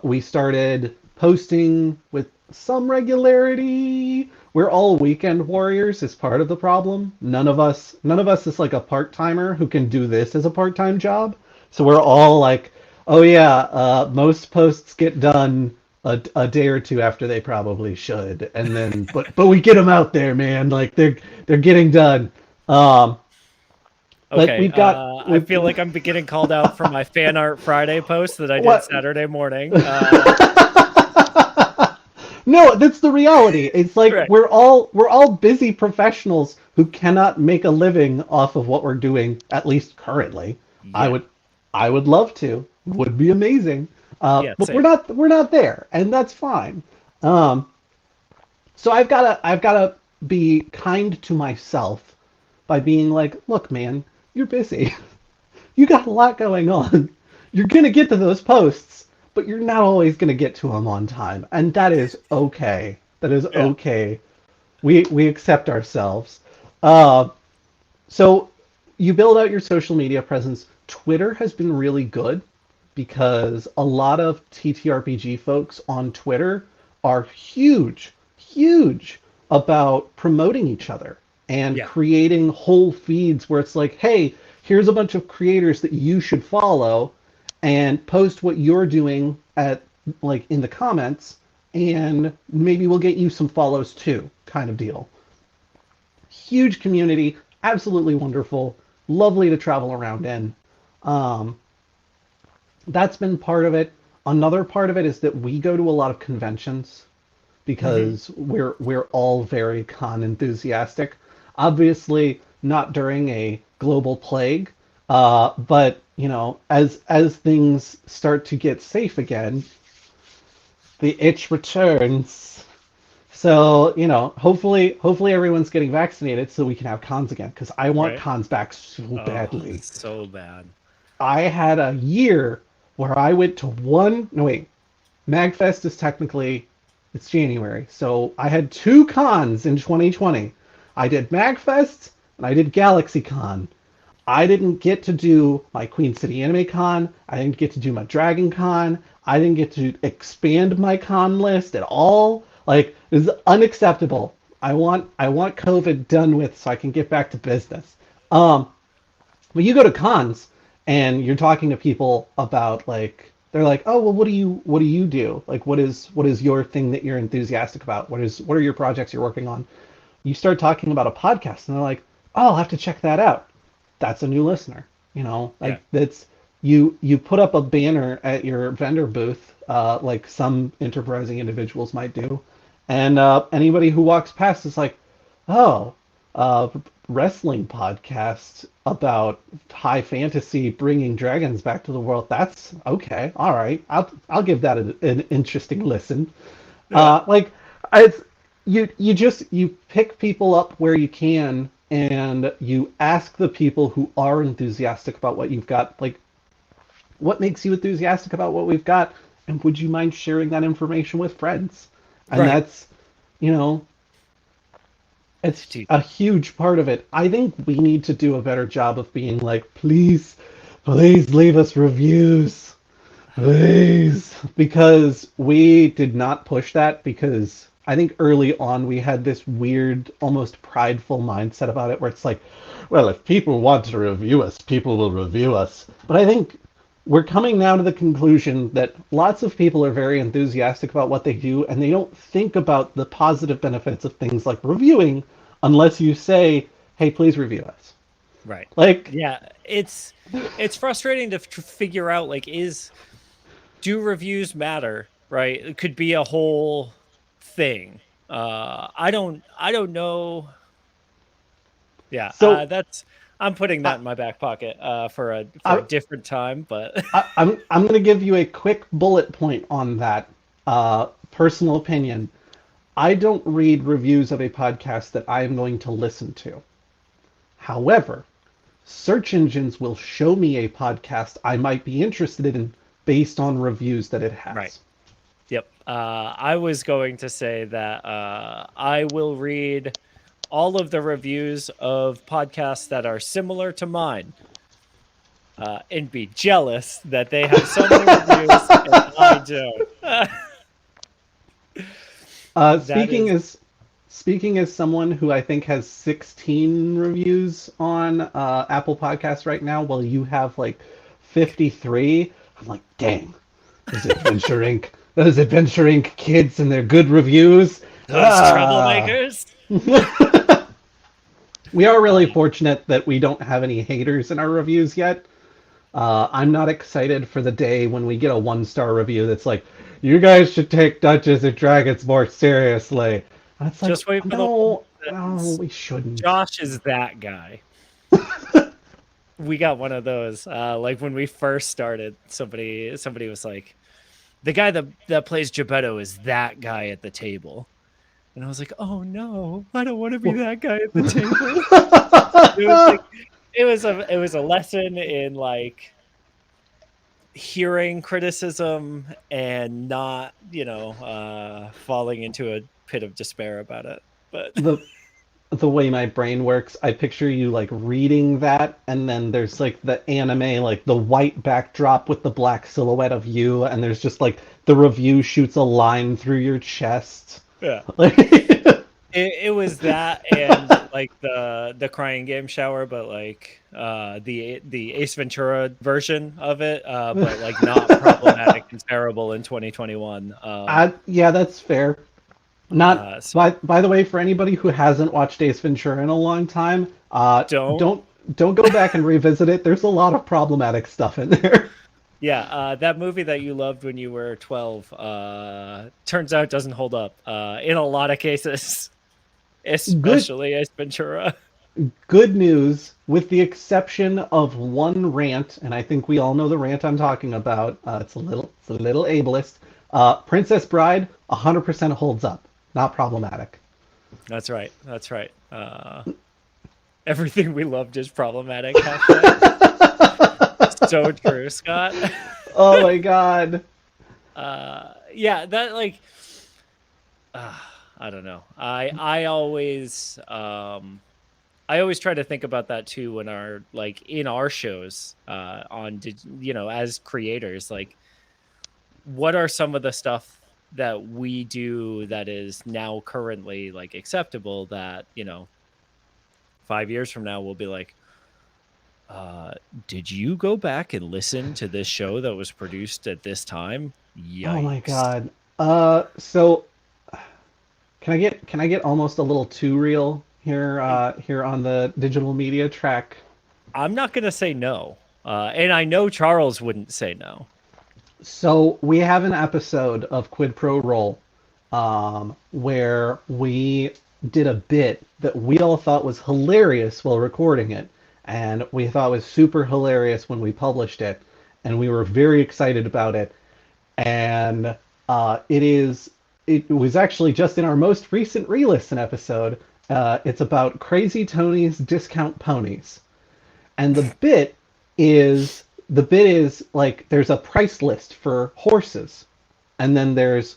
We started posting with some regularity. We're all weekend warriors is part of the problem. None of us is like a part-timer who can do this as a part-time job. So we're all like, oh yeah, most posts get done a day or two after they probably should, and then but we get them out there, man. Like they're getting done. Um, but Okay, I we've feel like I'm getting called out for my fan art Friday post that I did what Saturday morning. no, that's the reality. It's like Right. we're all busy professionals who cannot make a living off of what we're doing, at least currently. I Yeah. would I would love to. Would be amazing. Yeah. But we're Same. not there, and that's fine. Um, so I've gotta be kind to myself by being like, look, man, you're busy. You got a lot going on. You're going to get to those posts, but you're not always going to get to them on time. And that is okay. That is Yeah. okay. We accept ourselves. Uh, so you build out your social media presence. Twitter has been really good because a lot of TTRPG folks on Twitter are huge, huge about promoting each other and Yeah. creating whole feeds where it's like, hey, here's a bunch of creators that you should follow and post what you're doing at like in the comments and maybe we'll get you some follows too, kind of deal. Huge community, absolutely wonderful, lovely to travel around in. Um, that's been part of it. Another part of it is that we go to a lot of conventions Hmm. because we're all very con enthusiastic. Obviously, not during a global plague, but you know, as things start to get safe again, the itch returns. So, you know, hopefully everyone's getting vaccinated so we can have cons again because I want Right. cons back so Oh, badly. so bad. I had a year where I went to one, no wait, MagFest is technically it's January. So I had two cons in 2020. I did MagFest and I did GalaxyCon. I didn't get to do my Queen City Anime Con. I didn't get to do my Dragon Con. I didn't get to expand my con list at all. Like this is unacceptable. I want COVID done with so I can get back to business. Um, but you go to cons and you're talking to people about like they're like, oh well, what do you do? Like what is your thing that you're enthusiastic about? What are your projects you're working on? You start talking about a podcast and they're like, oh, I'll have to check that out. That's a new listener. You know, Yeah. like that's you put up a banner at your vendor booth, like some enterprising individuals might do, and anybody who walks past is like, oh, uh, wrestling podcast about high fantasy bringing dragons back to the world. That's okay. All right, I'll give that an interesting listen. Yeah. Like it's you pick people up where you can and you ask the people who are enthusiastic about what you've got, like what makes you enthusiastic about what we've got, and would you mind sharing that information with friends? And Right. that's, you know, it's Dude. a huge part of it. I think we need to do a better job of being like, please, please leave us reviews. Please, because we did not push that because I think early on we had this weird, almost prideful mindset about it where it's like, well, if people want to review us, people will review us. But I think we're coming now to the conclusion that lots of people are very enthusiastic about what they do and they don't think about the positive benefits of things like reviewing unless you say, hey, please review us. Right. Like, Yeah. It's frustrating to figure out like is do reviews matter, right? It could be a whole thing. I don't know. Yeah, so that's I'm putting that I, in my back pocket for a I, different time, but I'm going to give you a quick bullet point on that. Personal opinion. I don't read reviews of a podcast that I am going to listen to. However, search engines will show me a podcast I might be interested in based on reviews that it Right. has. Yep. I was going to say that I will read all of the reviews of podcasts that are similar to mine and be jealous that they have so many reviews and I don't. Uh, That speaking is as speaking as someone who I think has 16 reviews on Apple Podcasts right now, while you have like 53, I'm like, dang, those Adventure Inc. Those Adventure Inc. kids and their good reviews. those Ah. troublemakers. We are really Uh, fortunate that we don't have any haters in our reviews yet. I'm not excited for the day when we get a 1-star review that's like, you guys should take Dungeons and Dragons more seriously. And it's like, just wait for the one no, that no, says, we shouldn't. Josh is that guy. We got one of those. Like when we first started, somebody was like, the guy that plays Gebetto is that guy at the table. And I was like, oh no, I don't want to be that guy at the table. It was like it was a lesson in like hearing criticism and not, falling into a pit of despair about it. But the the way my brain works, I picture you like reading that, and then there's like the anime, like the white backdrop with the black silhouette of you, and there's just like the review shoots a line through your chest. yeah, Like, it was that and like the crying game shower, but like the Ace Ventura version of it, but like not problematic and terrible in 2021. yeah, that's fair. Not So by the way, for anybody who hasn't watched Ace Ventura in a long time, don't. don't go back and revisit it. There's a lot of problematic stuff in there. Yeah, that movie that you loved when you were 12 turns out doesn't hold up in a lot of cases, Good especially Ace Ventura. good news, with the exception of one rant, and I think we all know the rant I'm talking about. It's a little ableist. Princess Bride 100% holds up. Not problematic. That's right. That's right. Everything we loved is problematic. Hashtag. So true, Scott. Oh my god. Yeah, that like uh, I don't know. I always try to think about that too when our like in our shows as creators, like what are some of the stuff that we do that is now currently like acceptable that 5 years from now we'll be like, uh did you go back and listen to this show that was produced at this time? Oh my Yikes. god. So can I get almost a little too real here here on the digital media track? I'm not gonna say no, and I know Charles wouldn't say no. So we have an episode of Quid Pro Roll where we did a bit that we all thought was hilarious while recording it, and we thought was super hilarious when we published it, and we were very excited about it. And it was actually just in our most recent re-listen episode. It's about Crazy Tony's Discount Ponies. And the bit is like there's a price list for horses, and then there's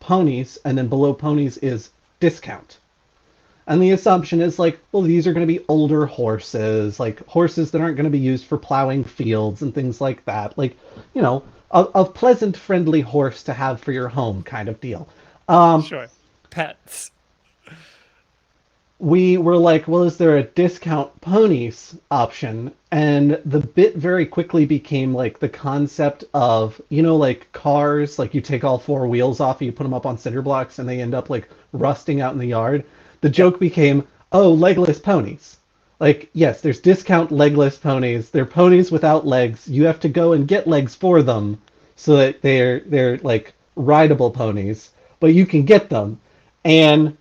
ponies, and then below ponies is discount. And the assumption is like, well, these are going to be older horses, like horses that aren't going to be used for plowing fields and things like that. Like, a pleasant, friendly horse to have for your home kind of deal. Um, Sure. Pets. we were like, well, is there a discount ponies option? And the bit very quickly became like the concept of, like cars, like you take all four wheels off, you put them up on cinder blocks, and they end up like rusting out in the yard. The Yep. joke became, oh, legless ponies. Like, yes, there's discount legless ponies. They're ponies without legs. You have to go and get legs for them so that they're like rideable ponies, but you can get them. And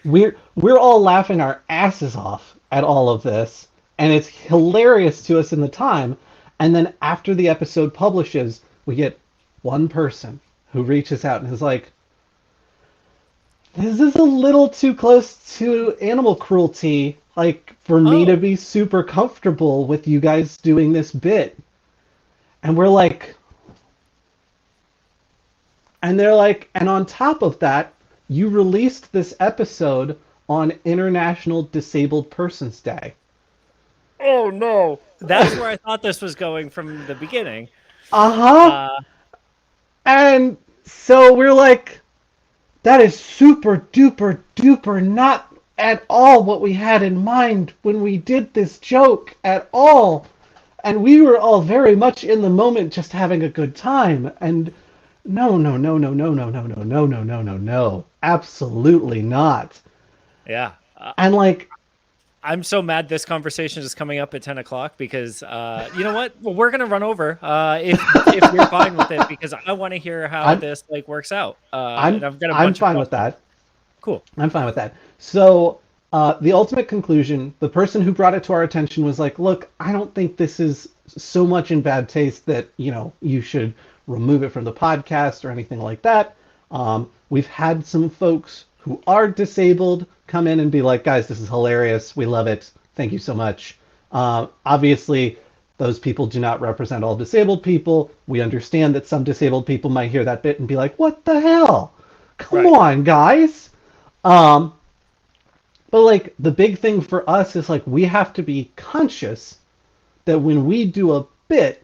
we're all laughing our asses off at all of this, and it's hilarious to us in the time. And then after the episode publishes, we get one person who reaches out and is like, This is a little too close to animal cruelty, like for me to Oh, be super comfortable with you guys doing this bit. And we're like, and they're like, and on top of that, you released this episode on International Disabled Persons Day. oh no. That's where I thought this was going from the beginning. Uh huh. Uh, And so we're like, that is super duper duper not at all what we had in mind when we did this joke at all. And we were all very much in the moment just having a good time. And no, no, no, no, no, no, no, no, no, no, no, no, no. Absolutely not. yeah. And like, I'm so mad this conversation is coming up at 10 o'clock because you know what? Well, we're gonna run over if you're fine with it because I want to hear how I'm this like works out. And I'm I've got a I'm bunch of fine with questions. that. Cool. I'm fine with that. So, the ultimate conclusion, the person who brought it to our attention was like, look, I don't think this is so much in bad taste that, you should remove it from the podcast or anything like that. We've had some folks who are disabled come in and be like, guys, this is hilarious. We love it. Thank you so much. Obviously, those people do not represent all disabled people. We understand that some disabled people might hear that bit and be like, what the hell? Come Right. on, guys. Um, but like the big thing for us is like we have to be conscious that when we do a bit,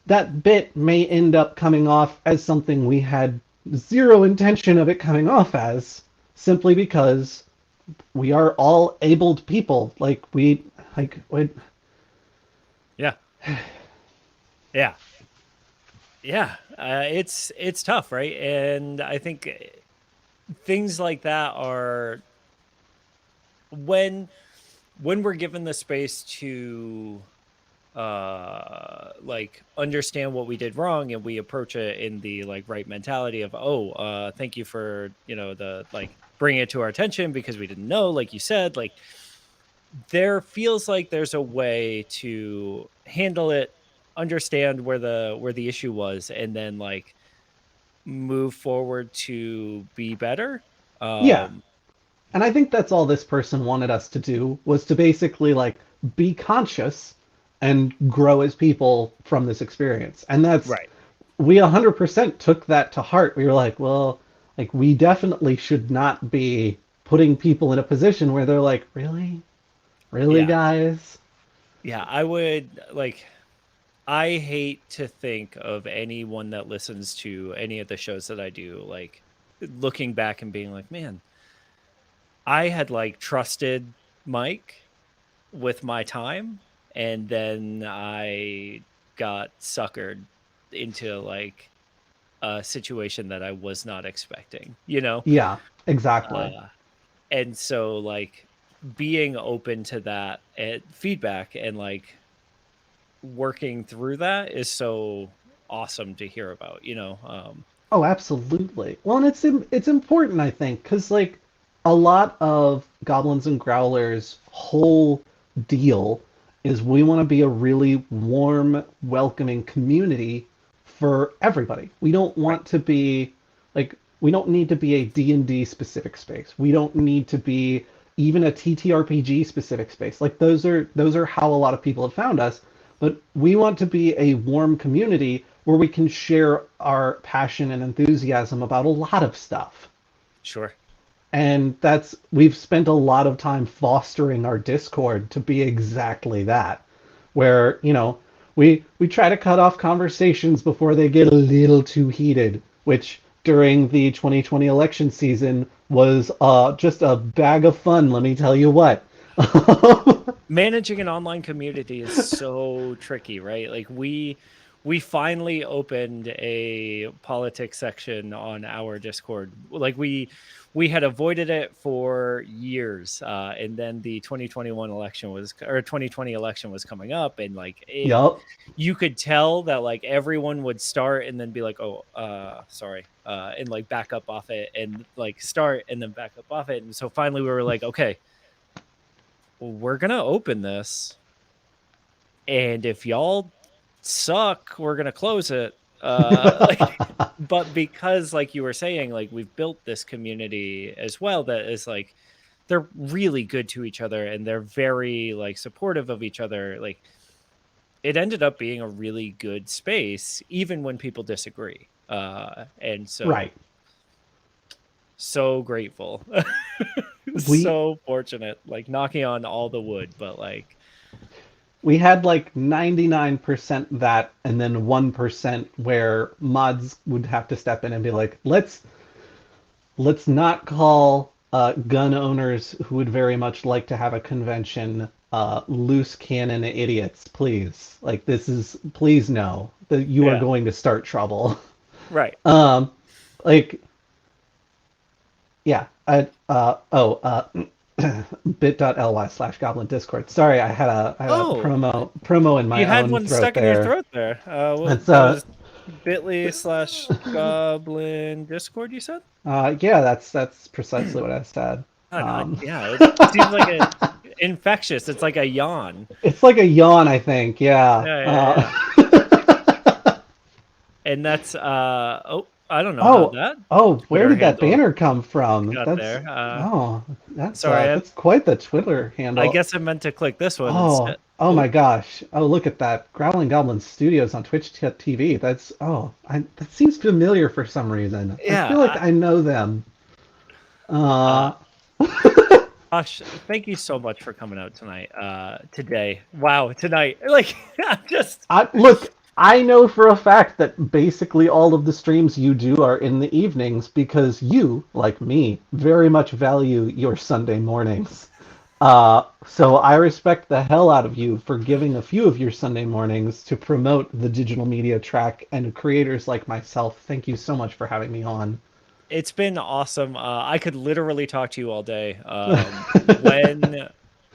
that bit may end up coming off as something we had zero intention of it coming off as, simply because we are all abled people. Like we Yeah. Yeah. Yeah. It's tough, right? And I think things like that are when when we're given the space to like understand what we did wrong and we approach it in the like right mentality of thank you for the like bringing it to our attention because we didn't know, like you said, like there feels like there's a way to handle it, understand where the issue was, and then like move forward to be better. yeah. um And I think that's all this person wanted us to do was to basically like be conscious and grow as people from this experience. And that's right. we 100% took that to heart. We were like, well, like we definitely should not be putting people in a position where they're like, really? Really, Yeah. guys? Yeah, I would like I hate to think of anyone that listens to any of the shows that I do, like looking back and being like, man, I had like trusted Mike with my time, and then I got suckered into like a situation that I was not expecting, you know? Yeah, exactly. Uh, and so like being open to that feedback and like working through that is so awesome to hear about, you know? Oh, absolutely. Well, and it's important, I think, because like a lot of Goblins and Growlers' whole deal is we want to be a really warm, welcoming community for everybody. We don't Right. want to be like we don't need to be a D&D specific space. We don't need to be even a TTRPG specific space. Like those are how a lot of people have found us, but we want to be a warm community where we can share our passion and enthusiasm about a lot of stuff. Sure. And we've spent a lot of time fostering our Discord to be exactly that, where, we try to cut off conversations before they get a little too heated, which during the 2020 election season was just a bag of fun, let me tell you what. Managing an online community is so tricky, right? Like we finally opened a politics section on our Discord. Like we had avoided it for years, and then the 2021 election was or 2020 election was coming up, and like it Yup. you could tell that like everyone would start and then be like, oh, sorry, and like back up off it and like start and then back up off it. And so finally we were like, okay, we're gonna open this, and if y'all suck, we're gonna close it. Like, but because, like you were saying, like we've built this community as well that is like they're really good to each other and they're very like supportive of each other. Like it ended up being a really good space, even when people disagree. And Right. so grateful, We so fortunate, like knocking on all the wood, but like, we had like 99% that, and then 1% where mods would have to step in and be like, let's not call gun owners who would very much like to have a convention loose cannon idiots, please. Like this is please no that you are yeah, going to start trouble. right. um, like yeah, bit.ly/goblin discord. Sorry, I had a Oh, promo in my you had own one throat stuck in your there. throat there. It's That was bit.ly/goblin discord, you said? yeah, that's precisely what I said. God, Um, yeah, it seems like a infectious. It's like a yawn. it's like a yawn, I think. Yeah. Yeah, yeah, yeah. And that's oh, I don't know how Oh, that oh, where Twitter did that handle banner come from? got That's there. oh, Sorry, that's quite the Twitter I handle. guess I meant to click this one Oh, instead. oh my Oh, gosh. Oh, look at that. Growling Goblin Studios on Twitch TV. That's that seems familiar for some reason. I feel like yeah. I know them. Uh, Uh Josh, thank you so much for coming out tonight. Today. Wow, tonight. Like I'm just Look, I know for a fact that basically all of the streams you do are in the evenings because you, like me, very much value your Sunday mornings. So I respect the hell out of you for giving a few of your Sunday mornings to promote the digital media track and creators like myself. Thank you so much for having me on. it's been awesome. I could literally talk to you all day.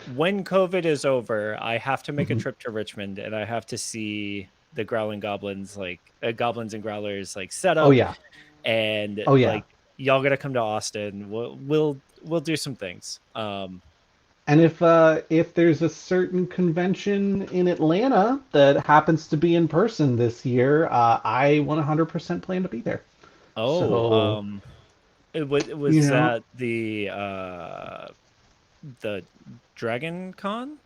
When COVID is over, I have to make a Mhm. trip to Richmond and I have to see the Growling Goblins, like Goblins and Growlers, like set Oh up, yeah. and Oh yeah. like y'all gotta come to Austin. We'll do some things. And if there's a certain convention in Atlanta that happens to be in person this year, I 100% plan to be there. Oh, So, you was know, that the Dragon Con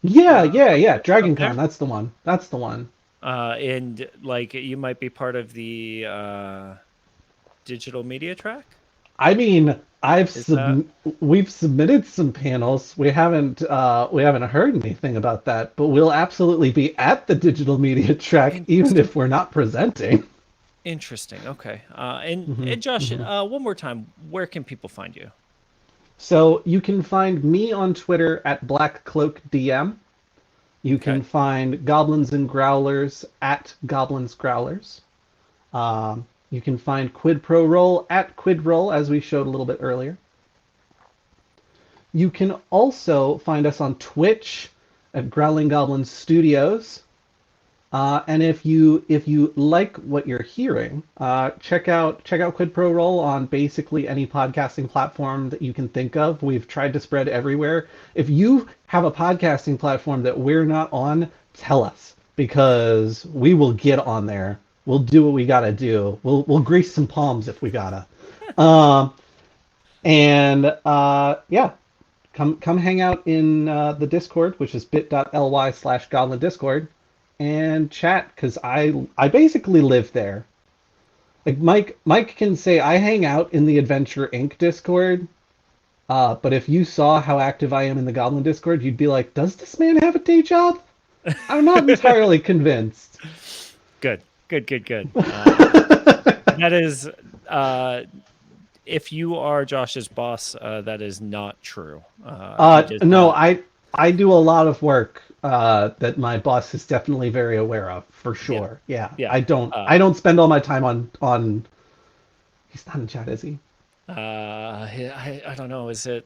yeah, up Dragon Con, there? that's the one. That's the one. And like you might be part of the digital media track. I mean, Is that we've submitted some panels. We haven't heard anything about that, but we'll absolutely be at the digital media track even interesting? if we're not presenting. Interesting. Okay. And, hmm and Josh, hmm one more time, where can people find you? So you can find me on Twitter at BlackCloakDM. You can Okay. find Goblins and Growlers at Goblins Growlers. You can find Quid Pro Roll at Quid Roll, as we showed a little bit earlier. You can also find us on Twitch at Growling Goblin Studios. And if you like what you're hearing, check out Quid Pro Roll on basically any podcasting platform that you can think of. We've tried to spread everywhere. If you have a podcasting platform that we're not on, tell us because we will get on there. We'll do what we gotta do. We'll grease some palms if we gotta. Um, and yeah, come hang out in the Discord, which is bit.ly/Goblin Discord, and chat because I basically live there. Like Mike can say I hang out in the Adventure Inc. Discord, but if you saw how active I am in the Goblin Discord, you'd be like, does this man have a day job? I'm not entirely convinced. Good. Good. Good. Good. That is, if you are Josh's boss, that is not true. He does No, not. I do a lot of work that my boss is definitely very aware of, for Yeah. sure. Yeah, Yeah. I don't spend all my time on. He's not in chat, is he? I don't know. Is Uh,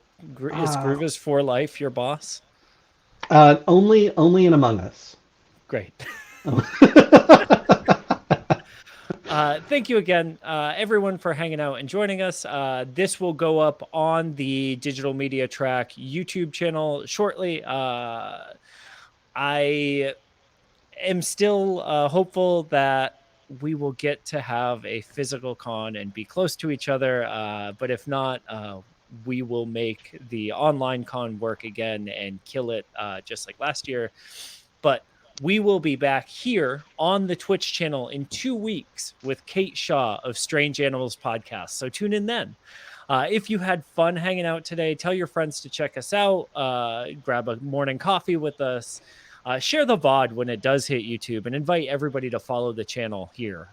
Groove is for life your boss? only in Among Us. Great. Thank you again, everyone, for hanging out and joining us. This will go up on the Digital Media Track YouTube channel shortly. I am still hopeful that we will get to have a physical con and be close to each other. But if not, we will make the online con work again and kill it just like last year. But we will be back here on the Twitch channel in 2 weeks with Kate Shaw of Strange Animals Podcast. So tune in then. If you had fun hanging out today, tell your friends to check us out. Grab a morning coffee with us. Share the VOD when it does hit YouTube and invite everybody to follow the channel here.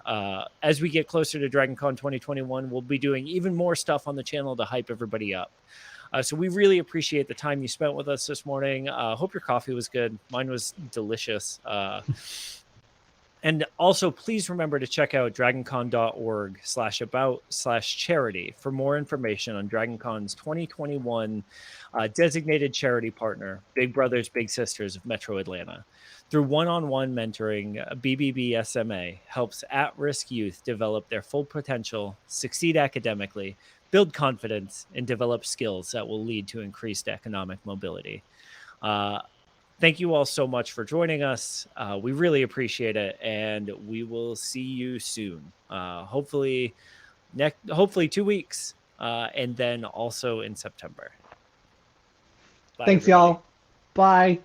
As we get closer to DragonCon 2021, we'll be doing even more stuff on the channel to hype everybody up. So we really appreciate the time you spent with us this morning. Hope your coffee was good. Mine was delicious. And also, please remember to check out dragoncon.org/about/charity for more information on DragonCon's 2021 designated charity partner, Big Brothers Big Sisters of Metro Atlanta. Through one-on-one mentoring, BBBSMA helps at-risk youth develop their full potential, succeed academically, build confidence, and develop skills that will lead to increased economic mobility. Thank you all so much for joining us. We really appreciate it, and we will see you soon. Hopefully 2 weeks, and then also in September. Bye, Thanks, everybody. y'all. Bye.